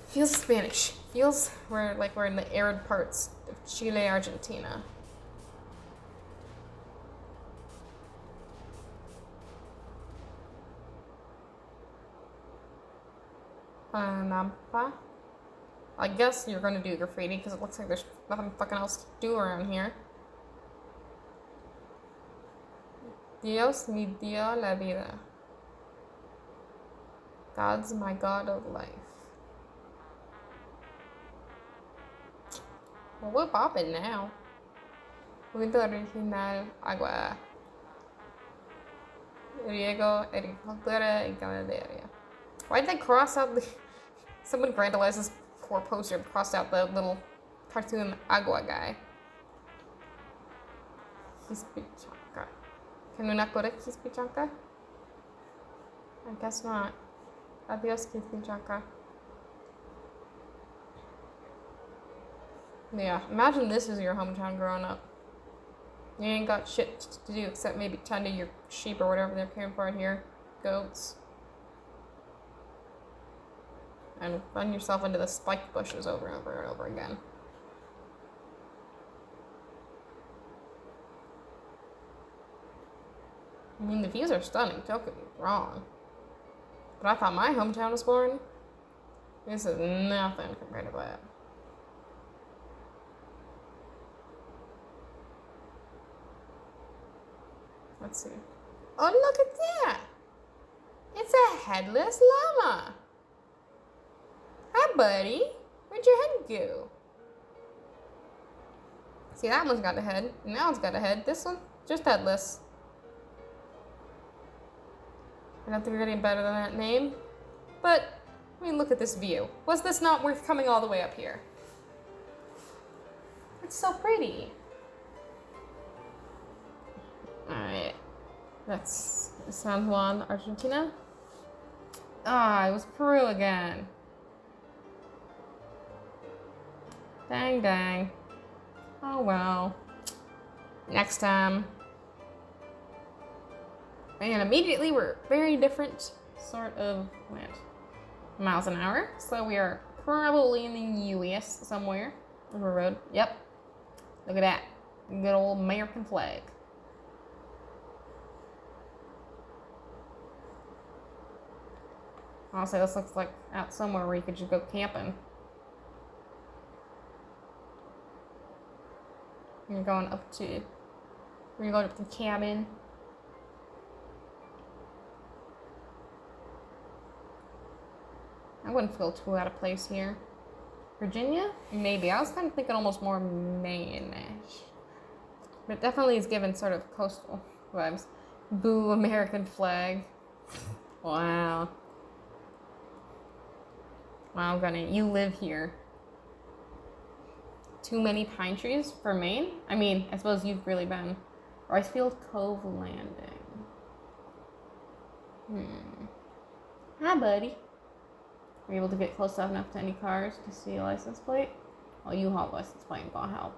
Feels Spanish. Feels like we're in the arid parts of Chile, Argentina. Nampa. I guess you're gonna do graffiti because it looks like there's nothing fucking else to do around here. Dios me dio la vida. God's my god of life. Well, we're popping now. Punto original, agua. Riego, agricultura, y ganadería. Why'd they cross out the... Someone vandalized this poor poster and crossed out the little cartoon agua guy. Kispichanka. Can we not go to Kispichanka? I guess not. Adios, Kispichanka. Yeah, imagine this is your hometown growing up. You ain't got shit to do except maybe tend to your sheep or whatever they're caring for out here. Goats. And run yourself into the spike bushes over and over and over again. I mean, the views are stunning, don't get me wrong. But I thought my hometown was boring. This is nothing compared to that. Let's see. Oh, look at that! It's a headless llama! Hi, buddy. Where'd your head go? See, that one's got a head. And that one's got a head. This one, just headless. I don't think we're getting better than that name. But, I mean, look at this view. Was this not worth coming all the way up here? It's so pretty. Alright. That's San Juan, Argentina. Ah, it was Peru again. Dang, dang. Oh well. Next time. And immediately we're very different sort of miles an hour. So we are probably in the US somewhere. River Road. Yep. Look at that. Good old American flag. Honestly, this looks like out somewhere where you could just go camping. You're going up to the cabin. I wouldn't feel too out of place here. Virginia? Maybe. I was kind of thinking almost more Maine-ish. But it definitely is given sort of coastal vibes. Boo, American flag. Wow. Wow, Gunny, you live here. Too many pine trees for Maine? I mean, I suppose you've really been. Ricefield Cove Landing. Hi, buddy. Are you able to get close enough to any cars to see a license plate? Well, you have a license plate ain't gonna help.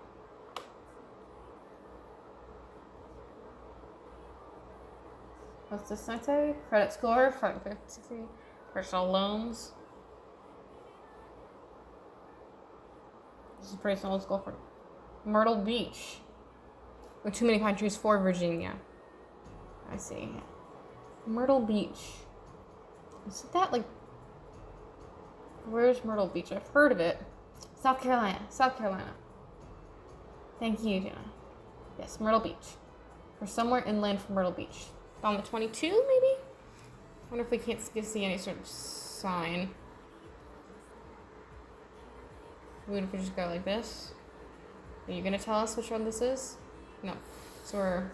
What's this say? Credit score, 550. Personal loans. This is pretty old school for Myrtle Beach. With too many pine trees for Virginia. I see. Myrtle Beach. Is that like... Where's Myrtle Beach? I've heard of it. South Carolina. South Carolina. Thank you, Jenna. Yes, Myrtle Beach. We're somewhere inland from Myrtle Beach. On the 22, maybe? I wonder if we can't see any sort of sign. What if we just go like this? Are you gonna tell us which one this is? No. So we're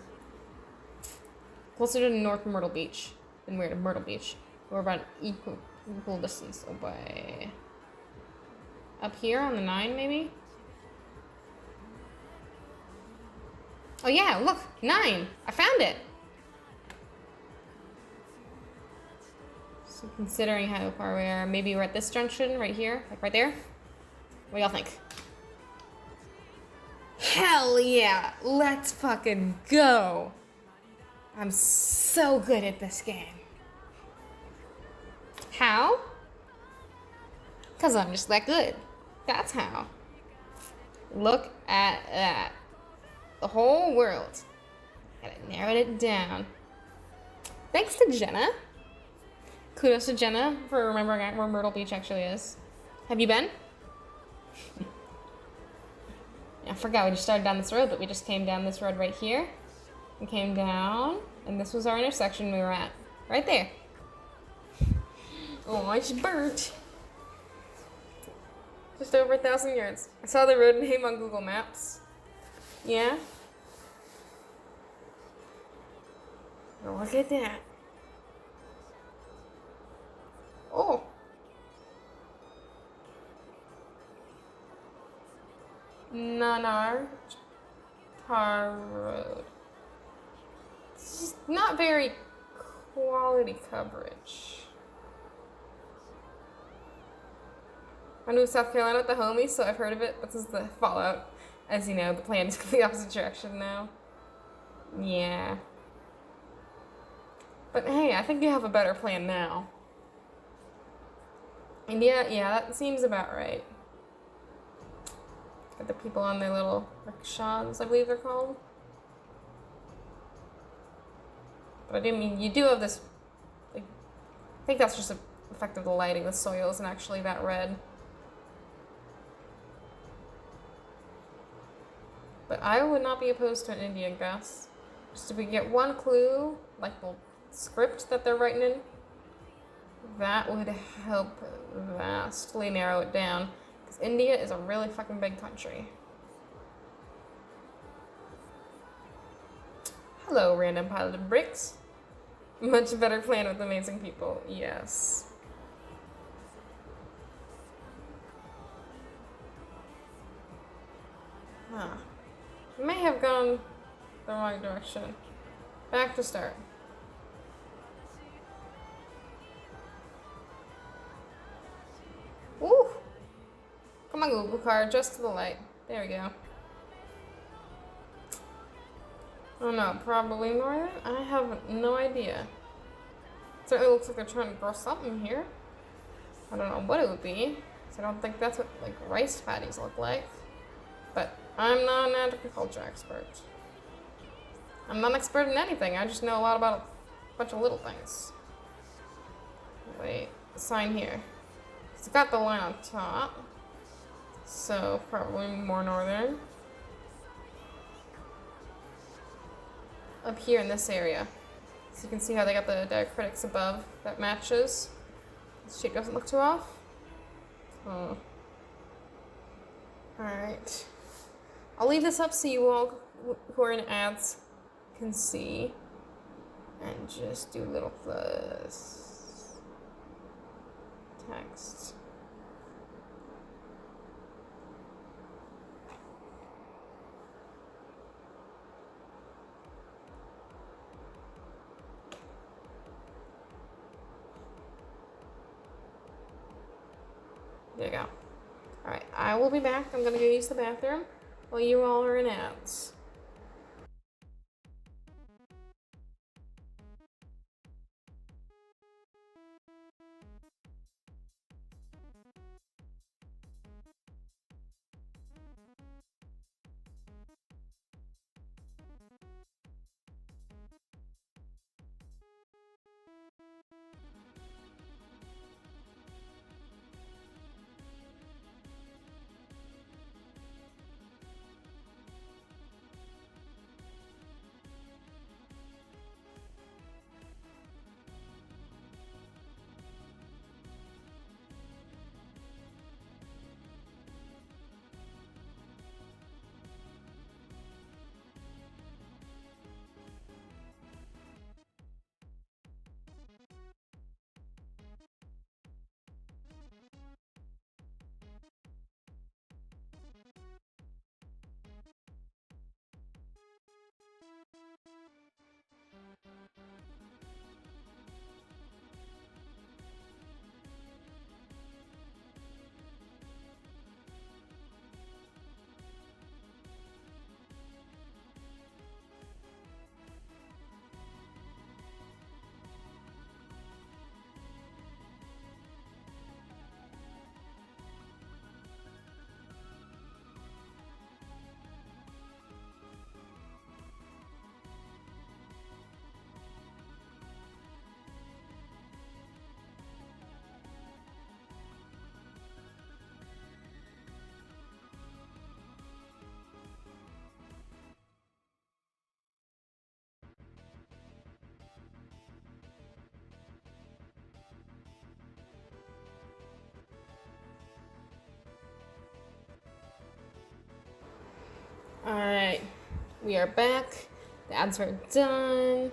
closer to North Myrtle Beach than we're to Myrtle Beach. We're about equal distance away. Up here on the 9, maybe? Oh yeah, look, 9. I found it. So considering how far we are, maybe we're at this junction right here, like right there. What do y'all think? Hell yeah, let's fucking go. I'm so good at this game. How? Because I'm just that good. That's how. Look at that. The whole world. And I narrowed it down. Thanks to Jenna. Kudos to Jenna for remembering where Myrtle Beach actually is. Have you been? I forgot we just started down this road, but we just came down this road right here. We came down, and this was our intersection we were at. Right there. Oh, it's burnt. Just over 1,000 yards. I saw the road name on Google Maps. Yeah? Look at that. Oh. Nanar Tar Road. not very quality coverage. I moved to South Carolina with the homies, so I've heard of it. This is the fallout. As you know, the plan is the opposite direction now. Yeah. But hey, I think you have a better plan now. India, yeah, that seems about right. Got the people on their little rickshaws, I believe they're called. But I do mean, you do have this, like, I think that's just an effect of the lighting. The soil isn't actually that red. But I would not be opposed to an Indian guess. Just if we get one clue, like the script that they're writing in, that would help vastly narrow it down. Because India is a really fucking big country. Hello, random pile of bricks. Much better plan with amazing people. Yes. Huh. May have gone the wrong direction. Back to start. Woo! Come on, Google card, just to the light. There we go. Oh no, probably northern? I have no idea. Certainly looks like they're trying to grow something here. I don't know what it would be. So I don't think that's what like rice paddies look like. But I'm not an agriculture expert. I'm not an expert in anything. I just know a lot about a bunch of little things. Wait, sign here. It's got the line on top. So probably more northern. Up here in this area. So you can see how they got the diacritics above that matches. This shape doesn't look too off. Oh. Alright. I'll leave this up so you all who are in ads can see. And just do little text. There you go. Alright, I will be back. I'm gonna go use the bathroom while you all are in ads. Alright, we are back. The ads are done.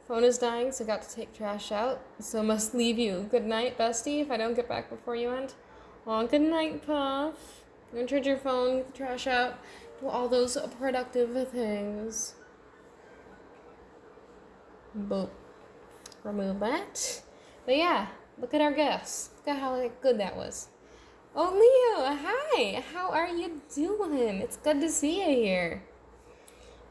Phone is dying, so got to take trash out. So must leave you. Good night, bestie, if I don't get back before you end. Oh, good night, Puff. I'm gonna charge your phone, get the trash out, do all those productive things. Boop. Remove that. But yeah, look at our guests. Look at how good that was. Oh, Leo, hi. How are you doing? It's good to see you here.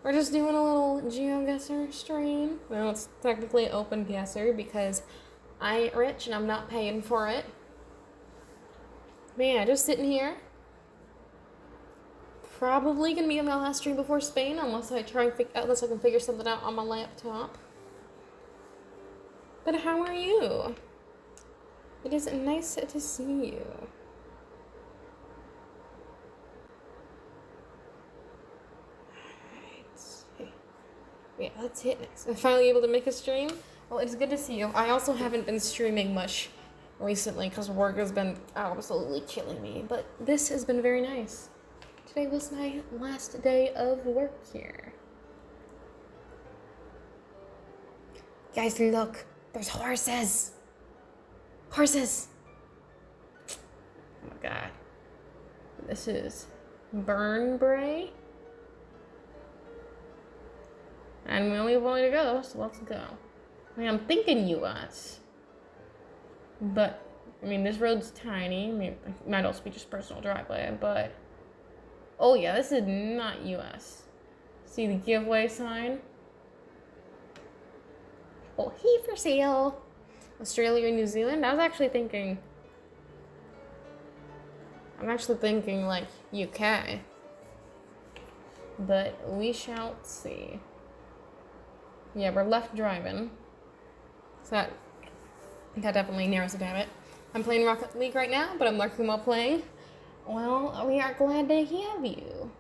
We're just doing a little GeoGuessr stream. Well, it's technically Openguessr because I ain't rich and I'm not paying for it. But yeah, just sitting here. Probably gonna be on my last stream before Spain, unless I can figure something out on my laptop. But how are you? It is nice to see you. Yeah, let's hit next. I'm finally able to make a stream. Well, it's good to see you. I also haven't been streaming much recently because work has been absolutely killing me. But this has been very nice. Today was my last day of work here. Guys, look. There's horses. Horses. Oh my god. This is Burnbrae. And we only have one way to go, so let's go. I mean, I'm thinking US. But, I mean, this road's tiny. I mean, it might also be just personal driveway, but... Oh yeah, this is not US. See the giveaway sign? Oh, he for sale. Australia and New Zealand? I'm actually thinking like UK. But we shall see. Yeah, we're left driving. So that definitely narrows it down. I'm playing Rocket League right now, but I'm lurking while playing. Well, we are glad to have you.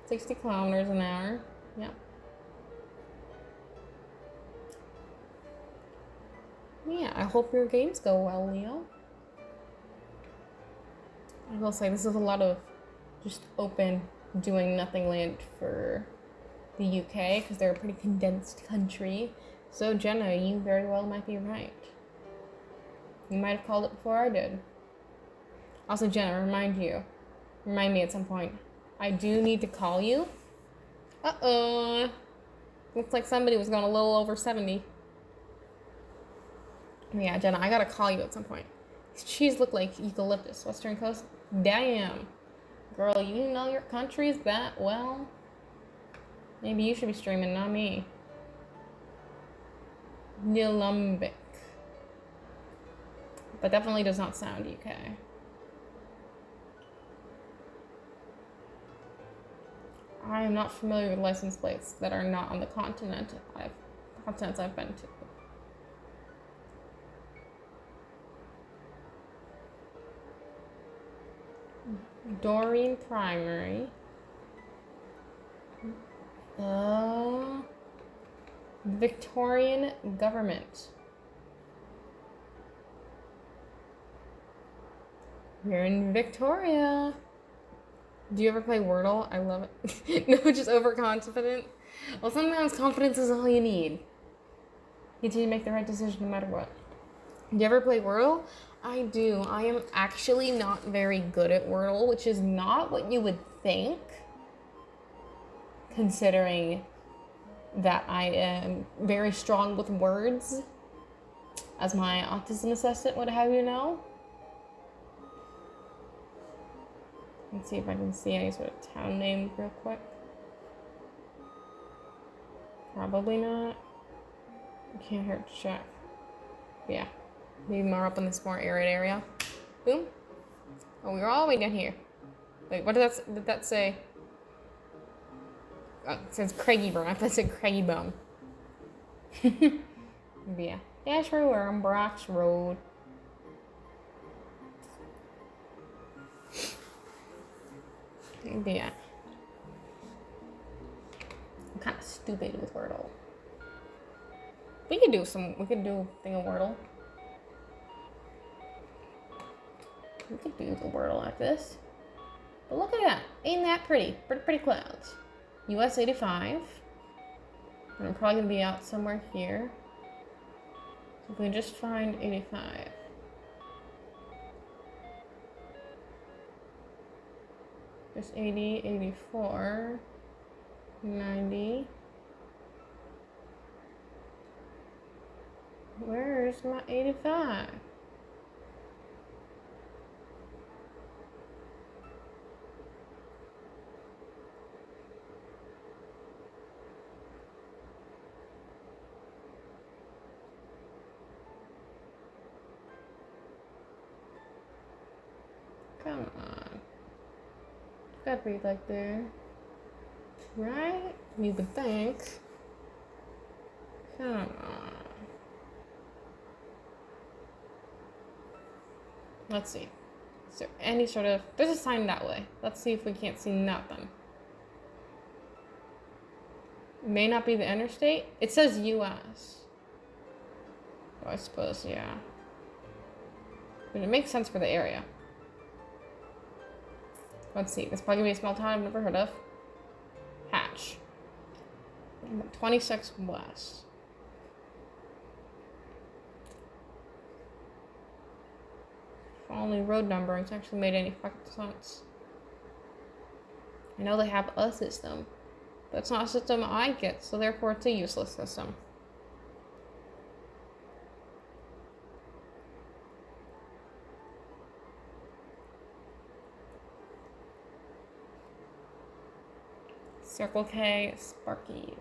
60 kilometers an hour. Yeah. Yeah, I hope your games go well, Leo. I will say this is a lot of just open, doing nothing land for the UK because they're a pretty condensed country. So Jenna, you very well might be right. You might have called it before I did. Also, Jenna, remind me at some point. I do need to call you. Uh-oh. Looks like somebody was going a little over 70. Yeah, Jenna, I gotta call you at some point. Cheese look like eucalyptus. Western Coast? Damn. Girl, you know your countries that well? Maybe you should be streaming, not me. Nilumbic. But definitely does not sound UK. I am not familiar with license plates that are not on the continents I've been to. Doreen Primary. Victorian government. We're in Victoria. Do you ever play Wordle? I love it. No, just overconfident. Well, sometimes confidence is all you need. You need to make the right decision no matter what. Do you ever play Wordle? I do. I am actually not very good at Wordle, which is not what you would think, considering that I am very strong with words, as my autism assessment would have you know. Let's see if I can see any sort of town name real quick. Probably not. I can't hurt to check. Yeah. Maybe more up in this more arid area. Boom. Oh, we were all the way down here. Wait, what did that say? Oh, it says Craigiebone. I thought it said Craigiebone. Yeah. Dash through Brock's Road. Yeah. I'm kind of stupid with Wordle. We could do a thing of Wordle. We could do the Wordle like this. But look at that. Ain't that pretty? Pretty clouds. US 85. And I'm probably going to be out somewhere here. So if we just find 85. There's 80, 84, 90. Where's my 85? Come on. Gotta be like there. Right? You would think. Come on. Let's see. Is there any sort of... There's a sign that way. Let's see if we can't see nothing. May not be the interstate. It says U.S. Oh, I suppose, yeah. But it makes sense for the area. Let's see. This is probably gonna be a small town I've never heard of. Hatch. 26 West. If only road numbering's actually made any fucking sense. I know they have a system, but it's not a system I get, so therefore it's a useless system. Circle K, Sparkies.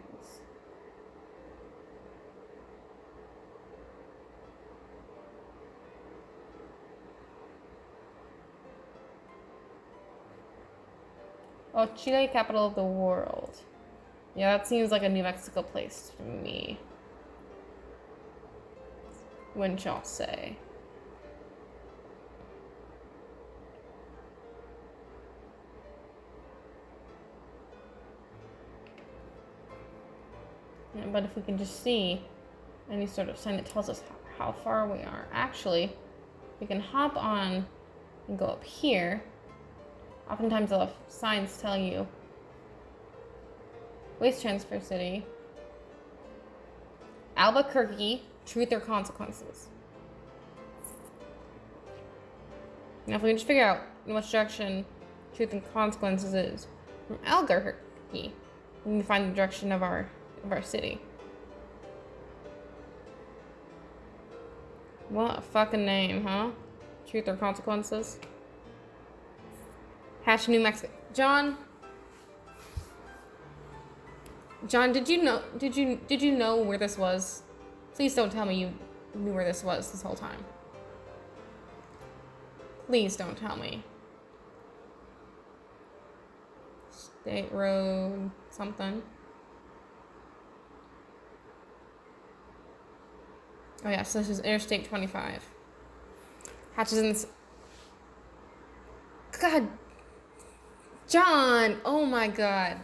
Oh, Chile, capital of the world. Yeah, that seems like a New Mexico place to me. Wouldn't y'all say? Yeah, but if we can just see any sort of sign that tells us how far we are. Actually, we can hop on and go up here. Oftentimes the signs tell you waste transfer city, Albuquerque, truth or consequences. Now if we can just figure out in which direction truth and consequences is from Albuquerque, we can find the direction of our city. What a fucking name, huh? Truth or consequences? Hatch, New Mexico. John, did you know where this was? Please don't tell me you knew where this was this whole time. Please don't tell me. State Road something. Oh yeah, so this is Interstate 25. Hatch is in this. God. John! Oh my god.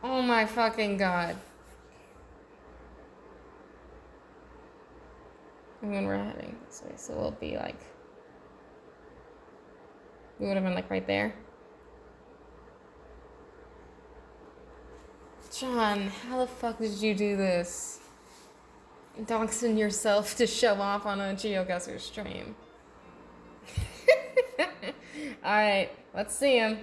Oh my fucking god. And when we're heading this way, so we'll be like... We would have been like right there. John, how the fuck did you do this? Doxing yourself to show off on a GeoGuessr stream. Alright, let's see him.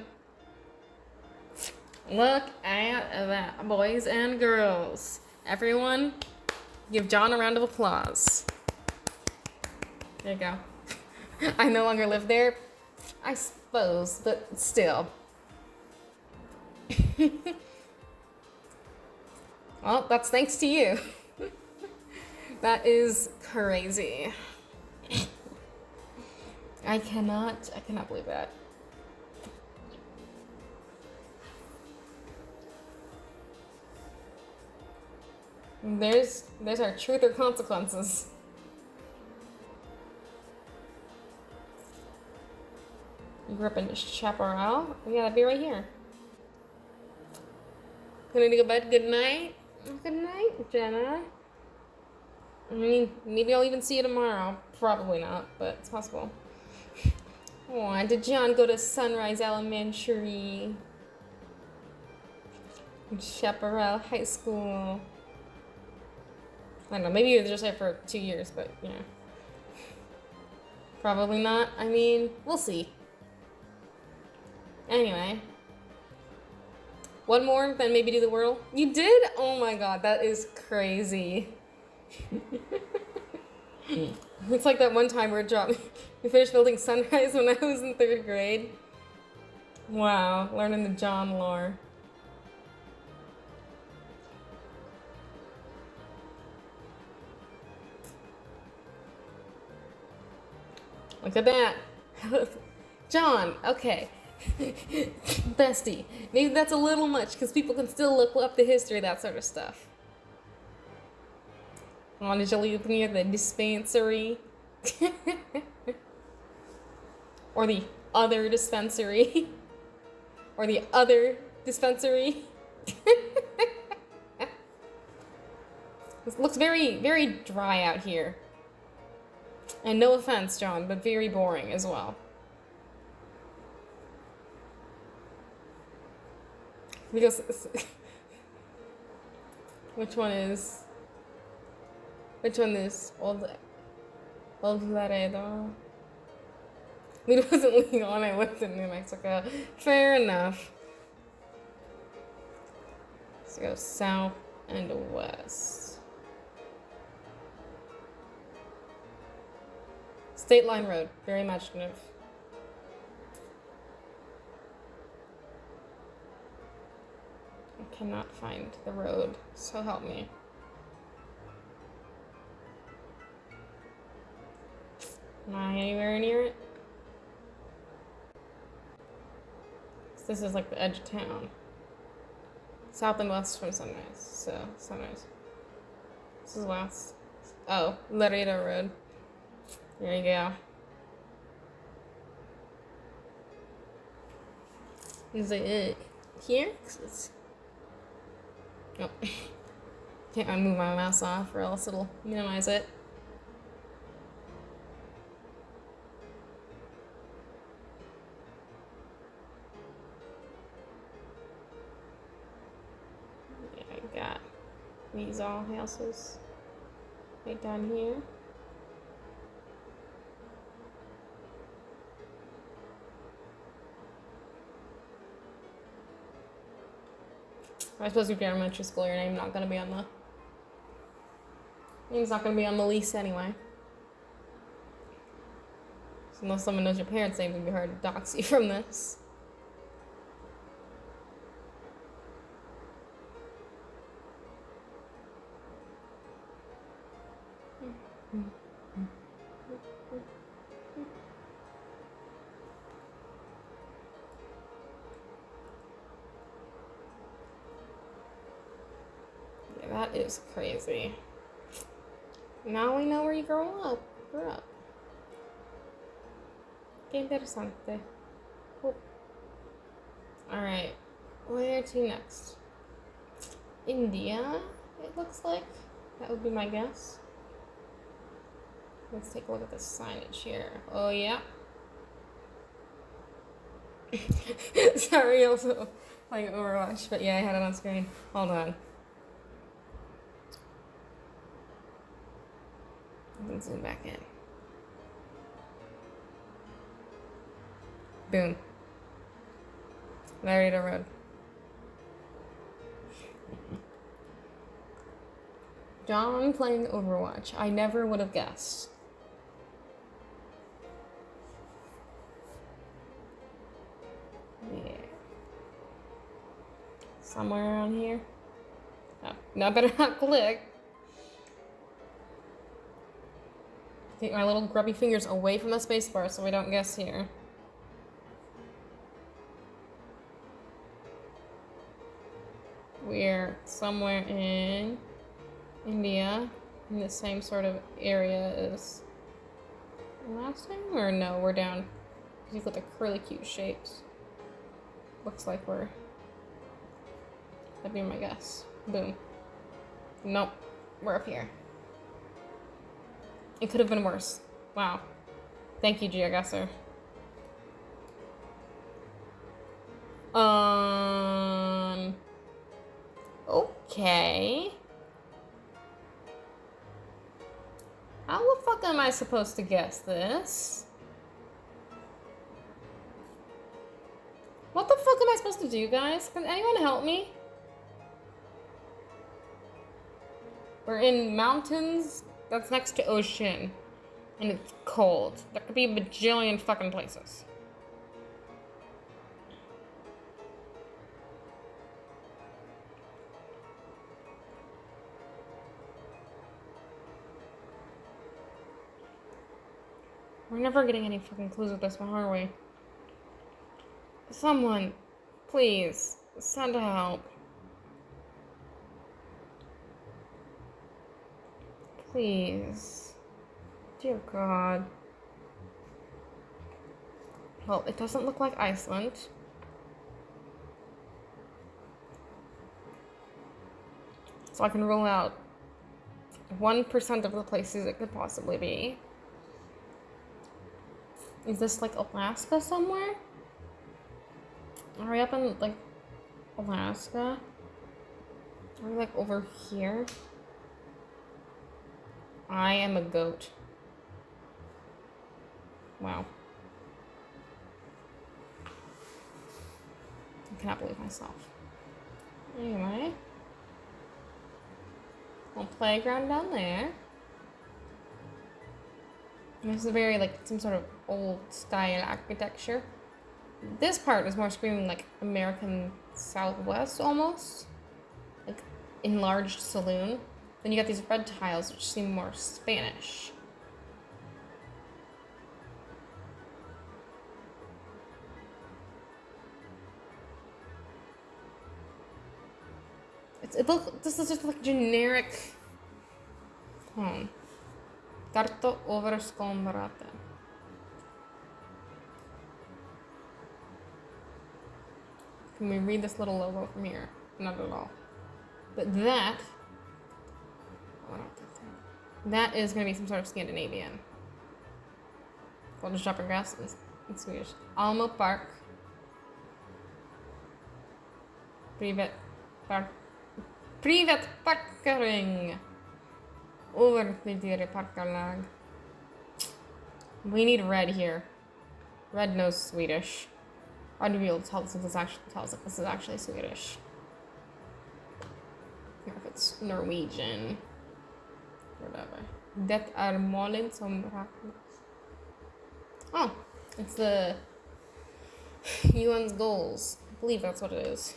Look at that, boys and girls. Everyone, give John a round of applause. There you go. I no longer live there, I suppose, but still. Well, that's thanks to you. That is crazy. I cannot believe that. There's our truth or consequences. You grew up in Chaparral? Yeah, that'd be right here. Gonna go to bed? Good night? Good night, Jenna. I mean, maybe I'll even see you tomorrow. Probably not, but it's possible. Oh, did John go to Sunrise Elementary? Chaparral High School. I don't know, maybe you were just there for 2 years, but yeah. Probably not. I mean, we'll see. Anyway. One more, then maybe do the whirl. You did? Oh my god, that is crazy. It's like that one time where we finished building Sunrise when I was in 3rd grade. Wow, learning the John lore. Look at that. John, okay. Bestie, maybe that's a little much because people can still look up the history, that sort of stuff. Wanted to leave me at the dispensary. Or the other dispensary. Or the other dispensary. This looks very, very dry out here. And no offense, John, but very boring as well. Because which one is Old Laredo? It wasn't legal when I lived in New Mexico. Fair enough. Let's go south and west. State Line Road, very imaginative. I cannot find the road, so help me. Am I anywhere near it? This is like the edge of town. South and west from Sunrise, so Sunrise. This is west. Oh, Laredo Road. There you go. Is it here? Oh. Can't I move my mouse off or else it'll minimize it. Yeah, I got these all houses right down here. I suppose if you're elementary school, your name's not gonna be on the lease anyway. So unless someone knows your parents' name, it would be hard to dox you from this. That is crazy. Now we know where you grew up. Qué interesante. Cool. Alright. Where to next? India, it looks like. That would be my guess. Let's take a look at the signage here. Oh, yeah. Sorry, also playing Overwatch, but yeah, I had it on screen. Hold on. And zoom back in. Boom. Laredo Road. John playing Overwatch. I never would have guessed. Yeah. Somewhere around here. Oh, no, I better not click. Take my little grubby fingers away from the spacebar so we don't guess here. We're somewhere in India, in the same sort of area as last time? Or no, we're down. These look like really cute shapes. Looks like that'd be my guess. Boom. Nope, we're up here. It could have been worse. Wow. Thank you, GeoGuessr. Okay. How the fuck am I supposed to guess this? What the fuck am I supposed to do, guys? Can anyone help me? We're in mountains that's next to ocean. And it's cold. There could be a bajillion fucking places. We're never getting any fucking clues with this one, are we? Someone, please, send help. Please. Dear God. Well, it doesn't look like Iceland. So I can rule out 1% of the places it could possibly be. Is this like Alaska somewhere? Are we up in like Alaska? Are we like over here? I am a goat. Wow. I cannot believe myself. Anyway. Little playground down there. And this is very like some sort of old style architecture. This part is more screaming like American Southwest almost. Like enlarged saloon. Then you got these red tiles which seem more Spanish. This is just like generic home. Tarto over skombrate. Can we read this little logo from here? Not at all. But that is going to be some sort of Scandinavian. I'll just drop in grass in Swedish. Almo Park. Privat parkering. Overtidigare parkarlag. We need red here. Red knows Swedish. I'd be able to tell us if this is actually Swedish. Or if it's Norwegian. Whatever. Det är målen som räknas. Oh, it's the UN's goals. I believe that's what it is.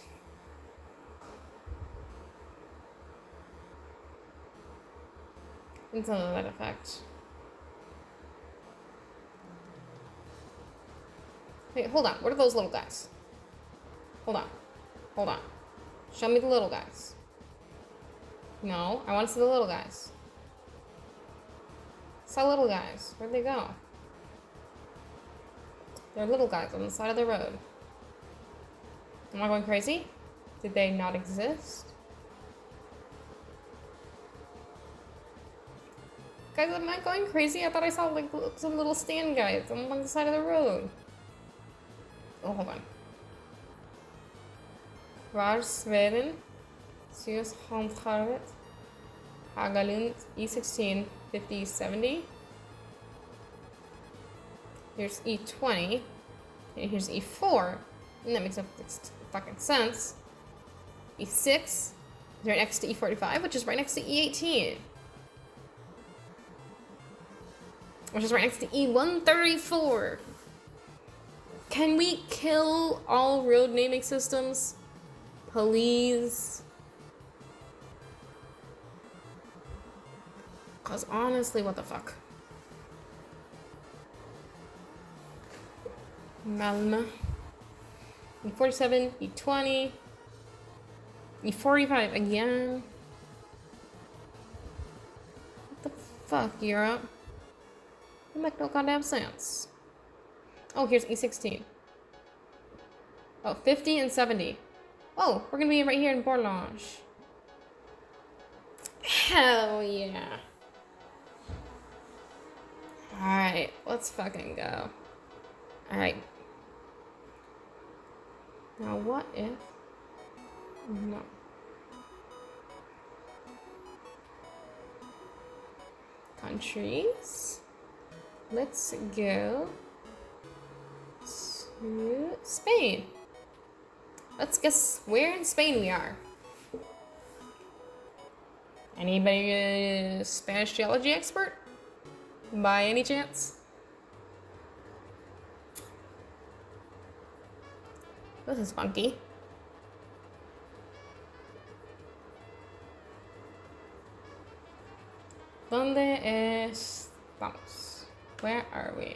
It's something to that effect. Wait, hold on. What are those little guys? Hold on. Hold on. Show me the little guys. No, I want to see the little guys. Saw little guys. Where'd they go? They're little guys on the side of the road. Am I going crazy? Did they not exist? Guys, am I going crazy? I thought I saw like some little stand guys on the side of the road. Oh, hold on. Var Sweden, Syos Handharvet, Hagalund, E16, 50, 70. Here's E20, and here's E4, and that makes fucking sense. E6 is right next to E45, which is right next to E18. Which is right next to E134. Can we kill all road naming systems? Please? Cause honestly, what the fuck? Malmö. E47, E20, E45 again. What the fuck, Europe? That makes no goddamn sense. Oh, here's E16. Oh, 50 and 70. Oh, we're gonna be right here in Borlange. Hell yeah. Alright, let's fucking go. Alright. Now what if... No. Countries. Let's go to Spain. Let's guess where in Spain we are. Anybody a Spanish geology expert? By any chance? This is funky. ¿Dónde estamos? Where are we?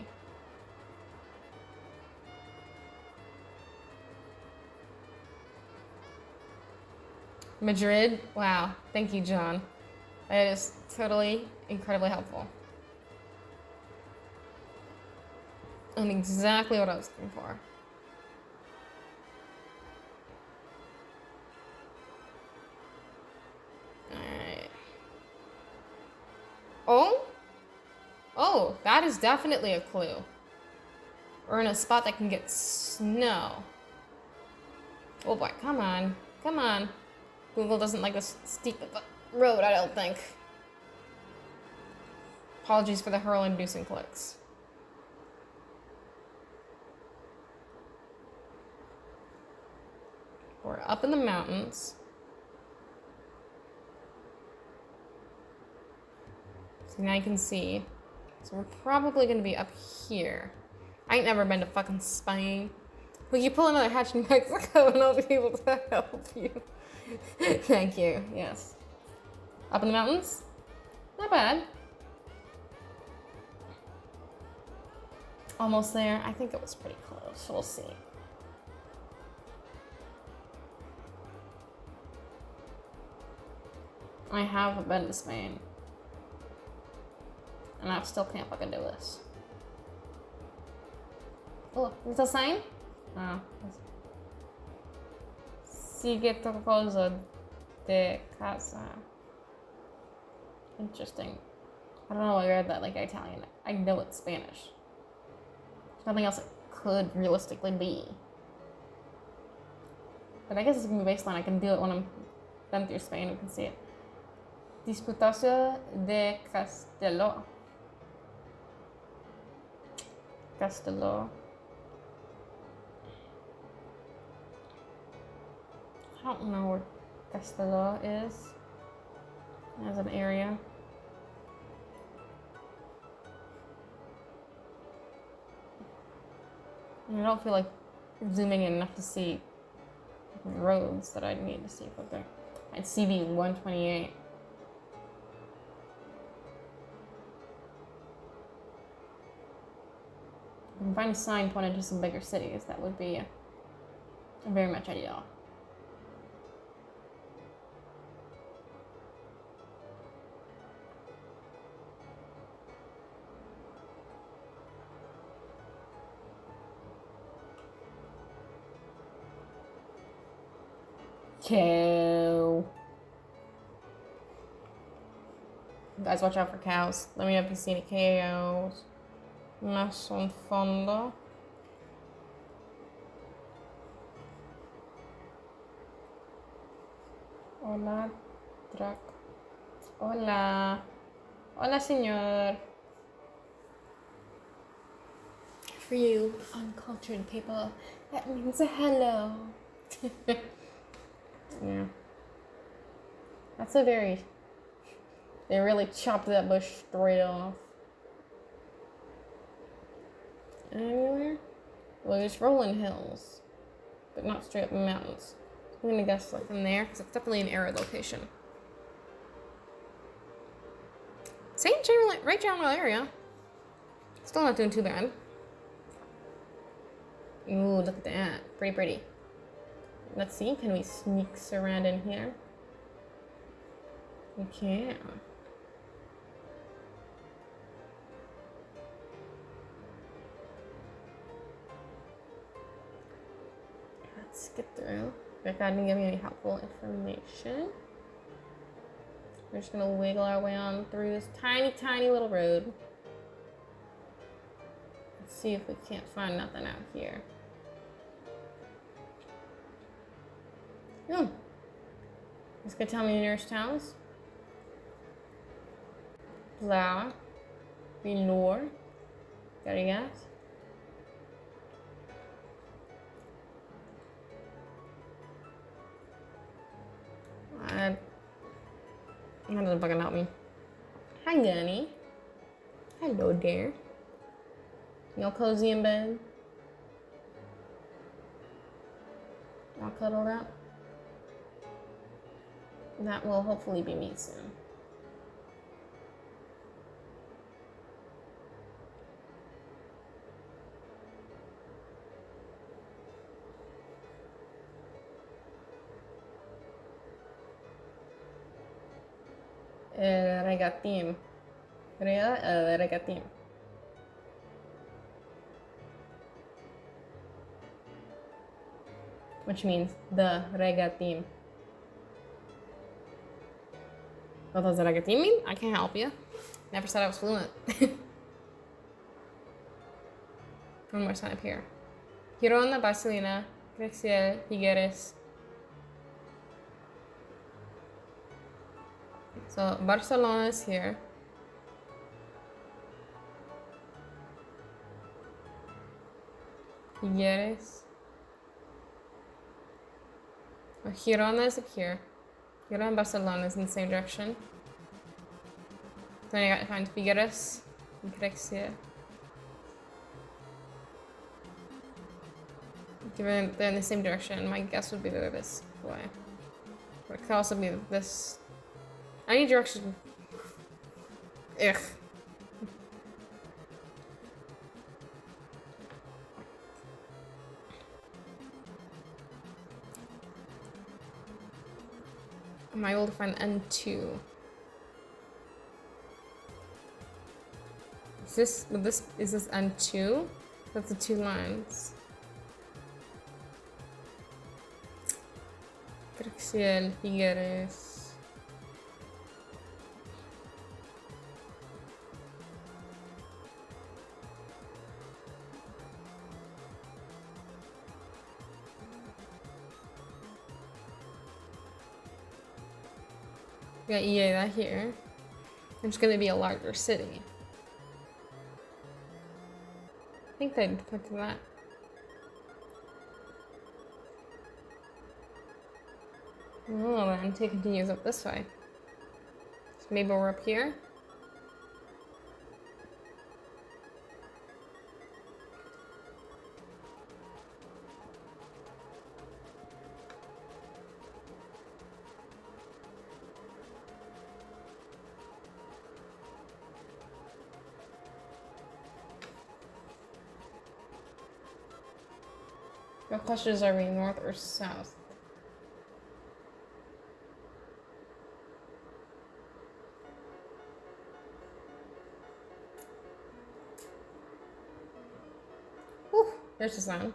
Madrid? Wow. Thank you, John. That is totally incredibly helpful. And exactly what I was looking for. Alright. Oh? Oh, that is definitely a clue. We're in a spot that can get snow. Oh boy, come on. Come on. Google doesn't like this steep of a road, I don't think. Apologies for the hurl-inducing clicks. We're up in the mountains. So now you can see. So we're probably gonna be up here. I ain't never been to fucking Spain. Will you pull another hatch in Mexico and I'll be able to help you? Thank you, yes. Up in the mountains? Not bad. Almost there. I think it was pretty close. We'll see. I have been to Spain. And I still can't fucking do this. Oh, is that a sign? Oh. Sigue tu cosa de casa. Interesting. I don't know why I read that like Italian. I know it's Spanish. There's nothing else it could realistically be. But I guess it's gonna be based on I can do it when I'm done through Spain. We can see it. Diputación de Castelló. Castelló. I don't know where Castelló is as an area. And I don't feel like zooming in enough to see roads that I need to see up there. I'd CV 128. If I can find a sign pointed to some bigger cities, that would be very much ideal. Cow. Guys, watch out for cows. Let me know if you see any cows. Más un fondo. Hola, truck. Hola. Hola, señor. For you uncultured people, that means a hello. Yeah. That's a very... They really chopped that bush straight off. Anywhere? Well, there's rolling hills, but not straight up mountains. So I'm gonna guess like in there, because it's definitely an arid location. Same general, right general area. Still not doing too bad. Ooh, look at that. Pretty pretty. Let's see, can we sneak around in here? We can. Let's get through. Rick didn't give me any helpful information. We're just gonna wiggle our way on through this tiny, tiny little road. Let's see if we can't find nothing out here. Oh. This could tell me the nearest towns. Pla. Bilor. Got a guess? That doesn't fucking help me. Hi, Gunny. Hello, dear. Y'all cozy in bed? Y'all cuddled up? That will hopefully be me soon. Regatim. Regatim. Which means the regatim. What does the regatim mean? I can't help you. Never said I was fluent. One more sign up here. Girona, Barcelona, Grecia, Figueres. So Barcelona is here. Figueres. Girona is up here. Girona and Barcelona is in the same direction. Then I gotta find Figueres and Grecia. Given they're in the same direction, my guess would be that this way. But it could also be this. I need direction. Ugh. Am I able to find N2? Is this N2? That's the 2 lines. Grecia, Figueres. Got that here. It's gonna be a larger city. I think they'd put that. Oh, then it continues up this way. So maybe we're up here. Your questions are we north or south? Whew, there's the sun.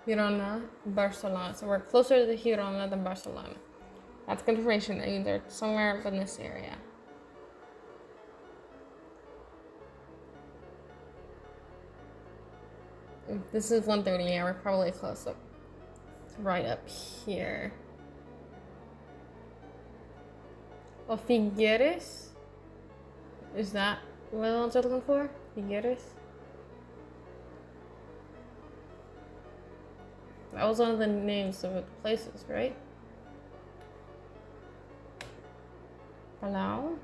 Girona, Barcelona. So we're closer to Girona than Barcelona. That's confirmation that they're somewhere in this area. This is 1:30. Yeah, we're probably close up. Right up here. Oh, Figueres? Is that what else I'm looking for? Figueres? That was one of the names of the places, right? Palau?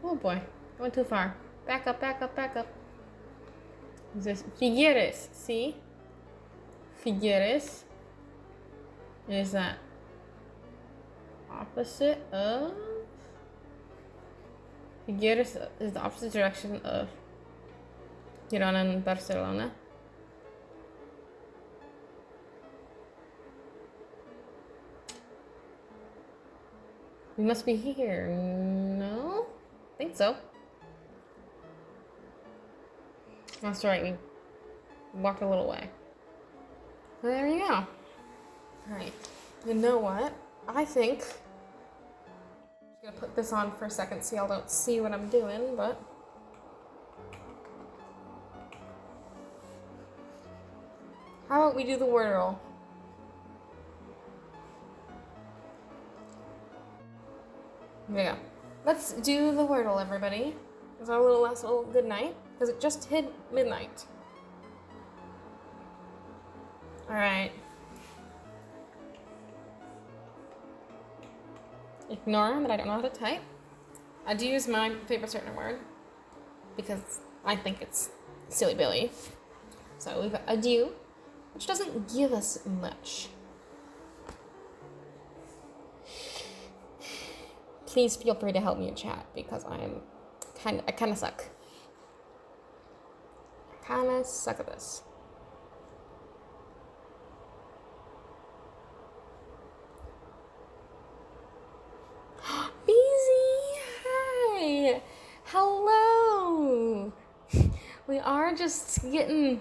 Oh boy, went too far. Back up, back up, back up. Is this Figueres? See? Figueres is that opposite of? Figueres is the opposite direction of Girona and Barcelona. We must be here. No? I think so. That's right, we walked a little way. So there you go. Alright. You know what? I think I'm gonna put this on for a second so y'all don't see what I'm doing, but how about we do the word roll? Yeah. Let's do the Wordle, everybody. Is that a little last little good night? Because it just hit midnight. Alright. Ignore that I don't know how to type. I do use my favorite certain word because I think it's silly Billy. So we've got adieu, which doesn't give us much. Please feel free to help me in chat because I kind of suck. I kind of suck at this. Beezy, hi, hello. We are just we're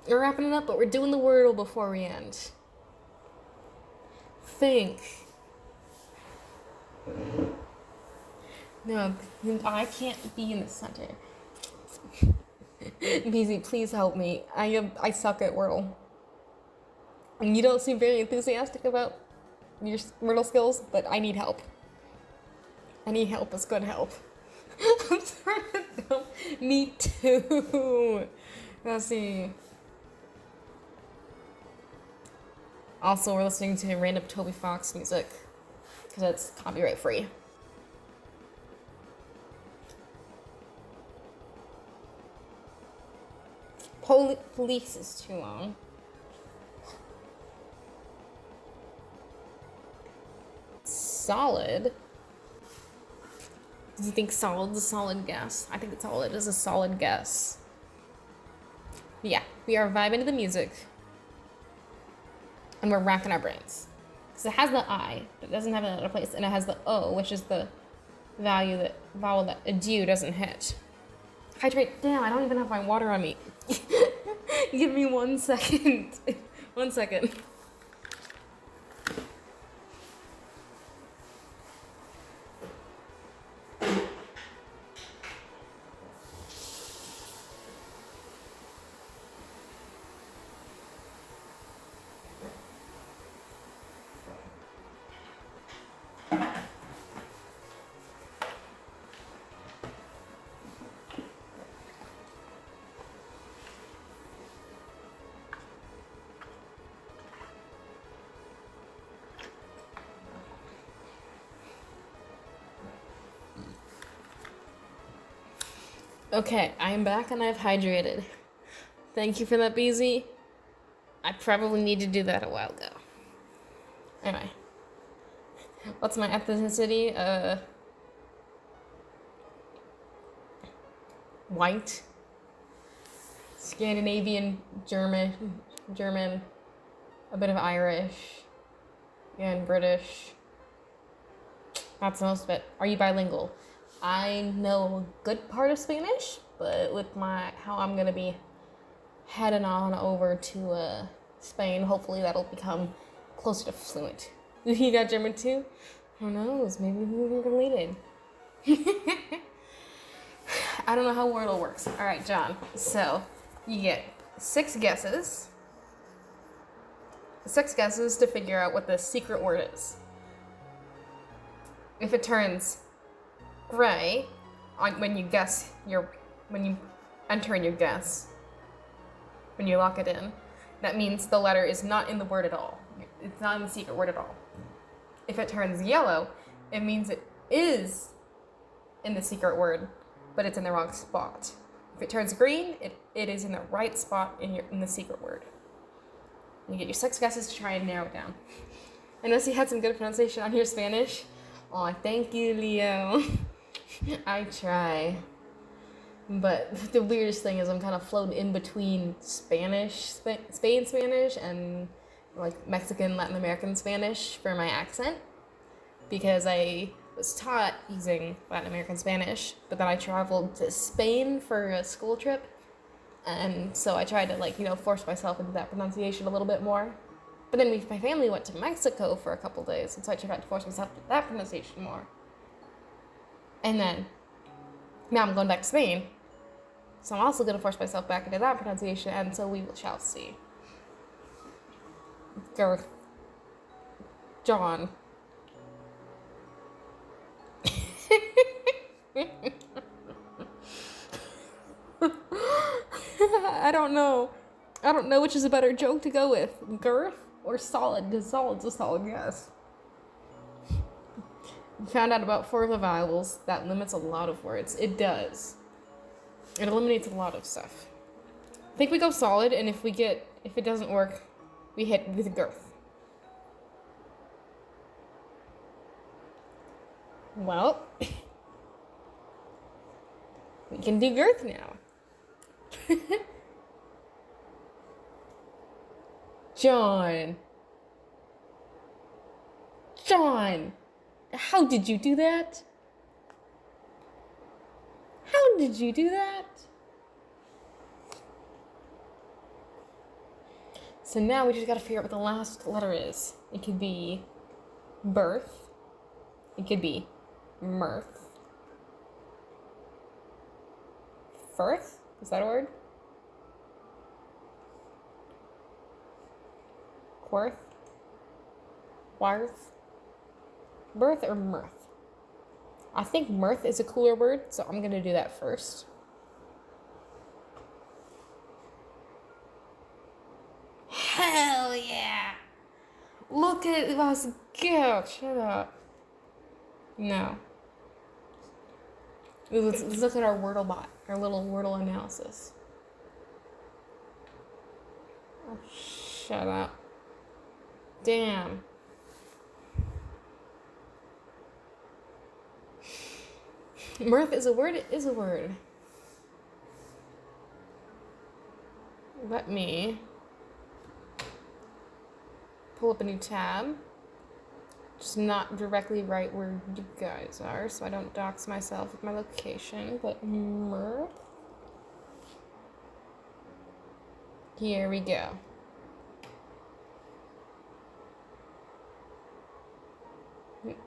wrapping it up, but we're doing the Wordle before we end. Think. No, I can't be in the center. Beezy, please help me. I suck at Wordle. And you don't seem very enthusiastic about your Wordle skills, but I need help. I need help. It's good help. I'm sorry. Me too. Let's see. Also, we're listening to random Toby Fox music because it's copyright free. Police is too long. Solid. Do you think solid's a solid guess? I think solid is a solid guess. Yeah, we are vibing to the music. And we're racking our brains. Because it has the I, but it doesn't have it in another place. And it has the O, which is the vowel that adieu doesn't hit. Hydrate. Damn, I don't even have my water on me. Give me 1 second. 1 second. Okay, I am back and I've hydrated. Thank you for that, Beezy. I probably need to do that a while ago. Anyway. What's my ethnicity? White. Scandinavian, German, a bit of Irish, and British. That's most of it. Are you bilingual? I know a good part of Spanish, but with how I'm gonna be heading on over to Spain, hopefully that'll become closer to fluent. You got German too? Who knows? Maybe we're related. I don't know how Wordle works. All right, John. So you get 6 guesses. 6 guesses to figure out what the secret word is. If it turns gray when you enter in your guess, when you lock it in, that means the letter is not in the word at all. It's not in the secret word at all. If it turns yellow, it means it is in the secret word, but it's in the wrong spot. If it turns green, it is in the right spot in the secret word. You get your 6 guesses to try and narrow it down. I noticed you had some good pronunciation on your Spanish. Aw, thank you, Leo. I try. But the weirdest thing is I'm kind of floating in between Spain Spanish and like Mexican, Latin American Spanish for my accent. Because I was taught using Latin American Spanish, but then I traveled to Spain for a school trip. And so I tried to force myself into that pronunciation a little bit more. But then my family went to Mexico for a couple days, and so I tried to force myself into that pronunciation more. And then, now I'm going back to Spain, so I'm also going to force myself back into that pronunciation, and so we shall see. Girth. John. I don't know. I don't know which is a better joke to go with. Girth or solid? Because solid's a solid guess. We found out about 4 of the vowels. That limits a lot of words. It does. It eliminates a lot of stuff. I think we go solid, and if it doesn't work, we hit with girth. Well, we can do girth now. John, how did you do that? How did you do that? So now we just gotta figure out what the last letter is. It could be birth. It could be mirth. Firth? Is that a word? Quarth? Warth? Birth or mirth? I think mirth is a cooler word, so I'm gonna do that first. Hell yeah! Look at us go! Shut up. No. Ooh, let's look at our Wordle bot, our little Wordle analysis. Oh, shut up. Damn. Mirth is a word? It is a word. Let me pull up a new tab. Just not directly right where you guys are, so I don't dox myself with my location, but mirth. Here we go.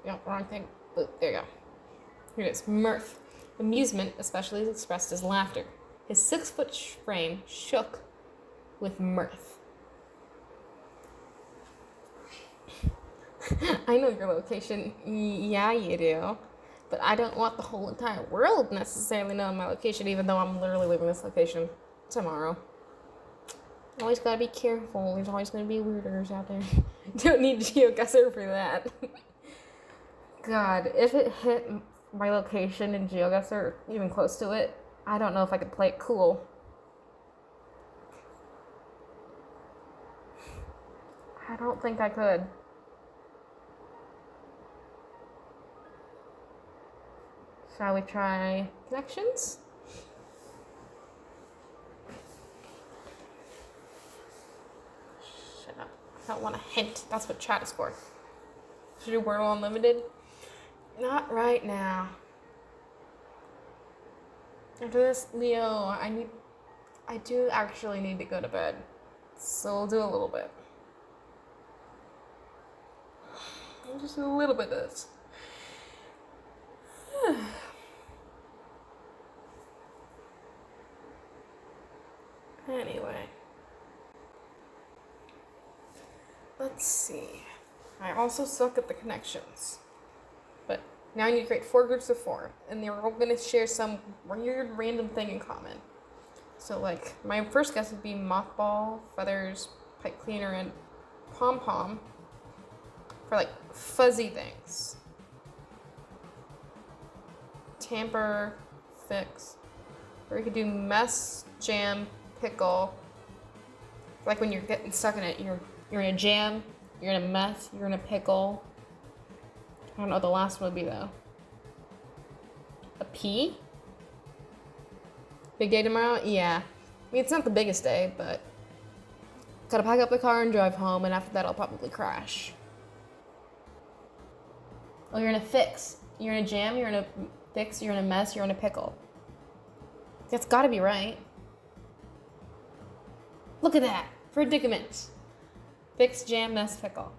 No, wrong thing. Oh, there you go. Here it is. Mirth. Amusement, especially, is expressed as laughter. His 6-foot frame shook with mirth. I know your location. Yeah, you do. But I don't want the whole entire world necessarily knowing my location, even though I'm literally leaving this location tomorrow. Always gotta be careful. There's always gonna be weirders out there. Don't need GeoGuessr for that. God, if it hit my location in GeoGuessr, or even close to it, I don't know if I could play it cool. I don't think I could. Shall we try connections? Shut up. I don't want a hint. That's what chat is for. Should we do Wordle Unlimited? Not right now. After this, Leo, I do actually need to go to bed. So we'll do a little bit. Just a little bit of this. Anyway. Let's see. I also suck at the connections. But now I need to create 4 groups of 4. And they're all going to share some weird random thing in common. So like, my first guess would be mothball, feathers, pipe cleaner, and pom-pom. For like fuzzy things. Tamper, fix. Or you could do mess, jam, pickle. Like when you're getting stuck in it, you're in a jam, you're in a mess, you're in a pickle. I don't know what the last one would be though. A pea? Big day tomorrow? Yeah. I mean, it's not the biggest day, but gotta pack up the car and drive home, and after that I'll probably crash. Oh, you're in a fix. You're in a jam, you're in a fix, you're in a mess, you're in a pickle. That's gotta be right. Look at that. Predicament. Fix, jam, mess, pickle.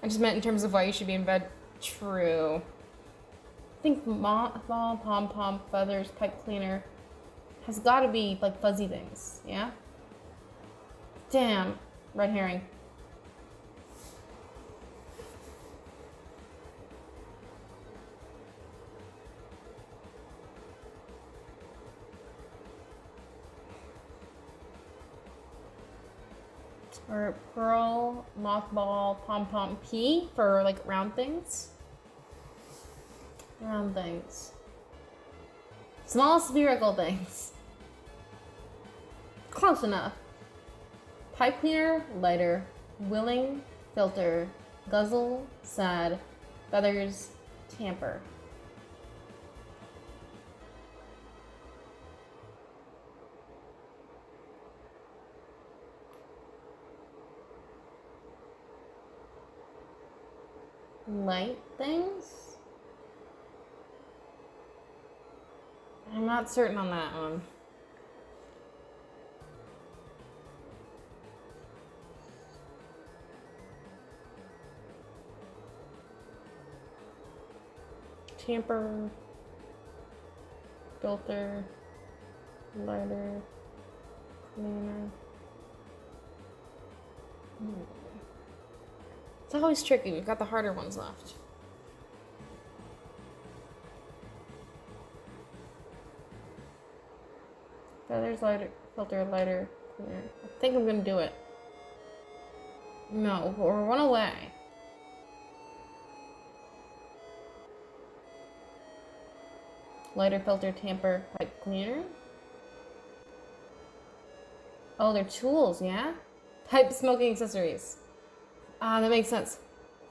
I just meant in terms of why you should be in bed. True. I think mothball, pom-pom, feathers, pipe cleaner has got to be like fuzzy things, yeah? Damn. Red herring. Or pearl, mothball, pom-pom, P for like round things. Round things. Small spherical things. Close enough. Pipe cleaner, lighter, willing, filter, guzzle, sad, feathers, tamper. Light things? I'm not certain on that one. Tamper, filter, lighter, cleaner. It's always tricky. We've got the harder ones left. Feathers, lighter, filter, lighter, cleaner. I think I'm gonna do it. No, we're one away. Lighter, filter, tamper, pipe cleaner. Oh, they're tools, yeah? Pipe smoking accessories. Ah, that makes sense.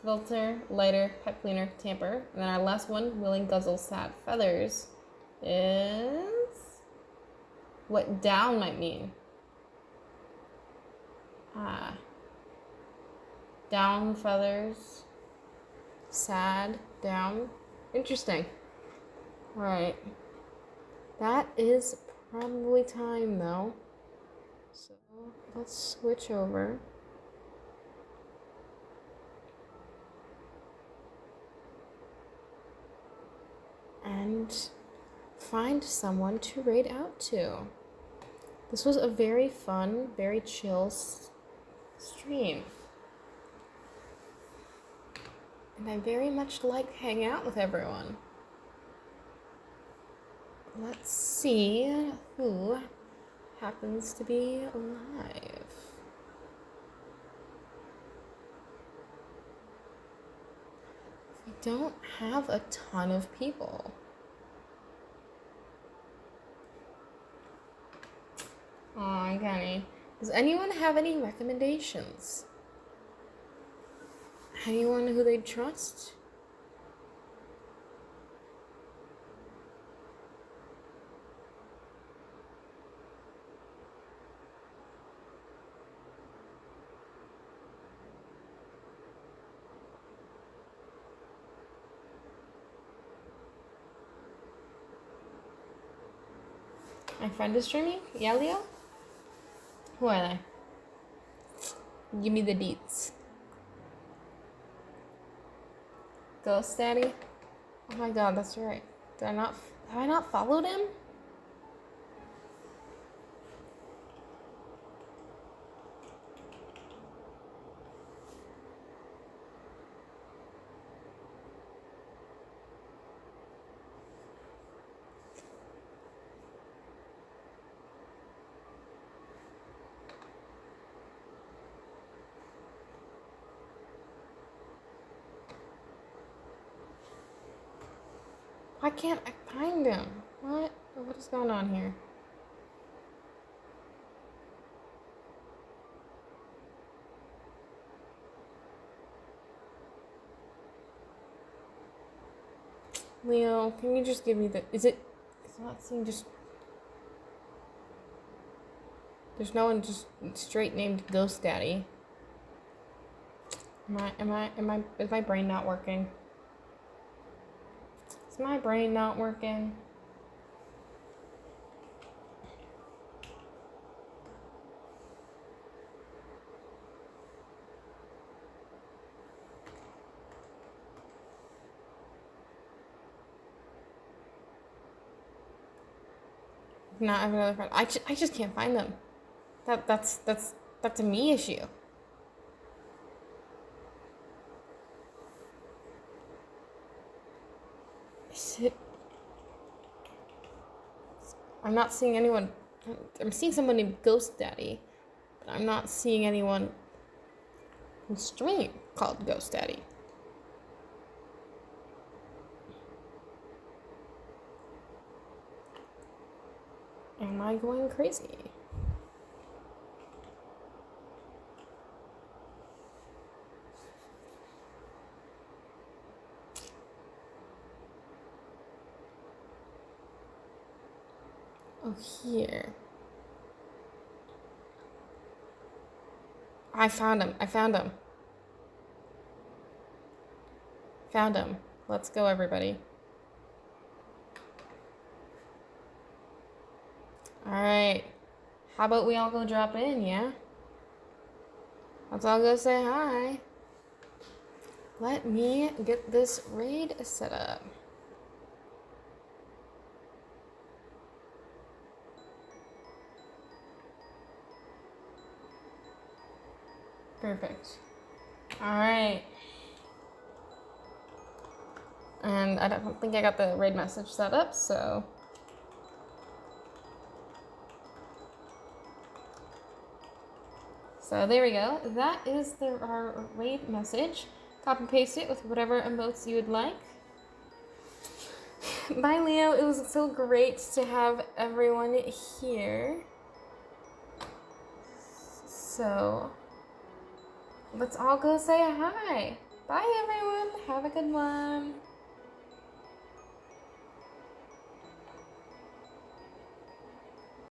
Filter, lighter, pipe cleaner, tamper. And then our last one, willing, guzzle, sad, feathers, is what down might mean. Ah. Down, feathers, sad, down. Interesting. Right. That is probably time though. So let's switch over. And find someone to raid out to. This was a very fun, very chill stream. And I very much like hanging out with everyone. Let's see who happens to be alive. We don't have a ton of people. Aw, Kenny. Does anyone have any recommendations? Anyone who they'd trust? My friend is streaming? Yeah, Leo? Who are they? Give me the deets. Ghost Daddy? Oh my god, that's right. Have I not followed him? Why can't I find him? What is going on here? Leo, can you just give me the... It's not seeing just... There's no one just straight named Ghost Daddy. Is my brain not working? Is my brain not working? Not have another friend. I just can't find them. That's a me issue. Is it? I'm not seeing anyone. I'm seeing someone named Ghost Daddy, but I'm not seeing anyone stream called Ghost Daddy. Am I going crazy? Oh, here. I found him. I found him. Found him. Let's go, everybody. Alright. How about we all go drop in, yeah? Let's all go say hi. Let me get this raid set up. Perfect. Alright. And I don't think I got the raid message set up, so... So there we go. That is our raid message. Copy paste it with whatever emotes you would like. Bye, Leo. It was so great to have everyone here. So let's all go say hi. Bye, everyone. Have a good one.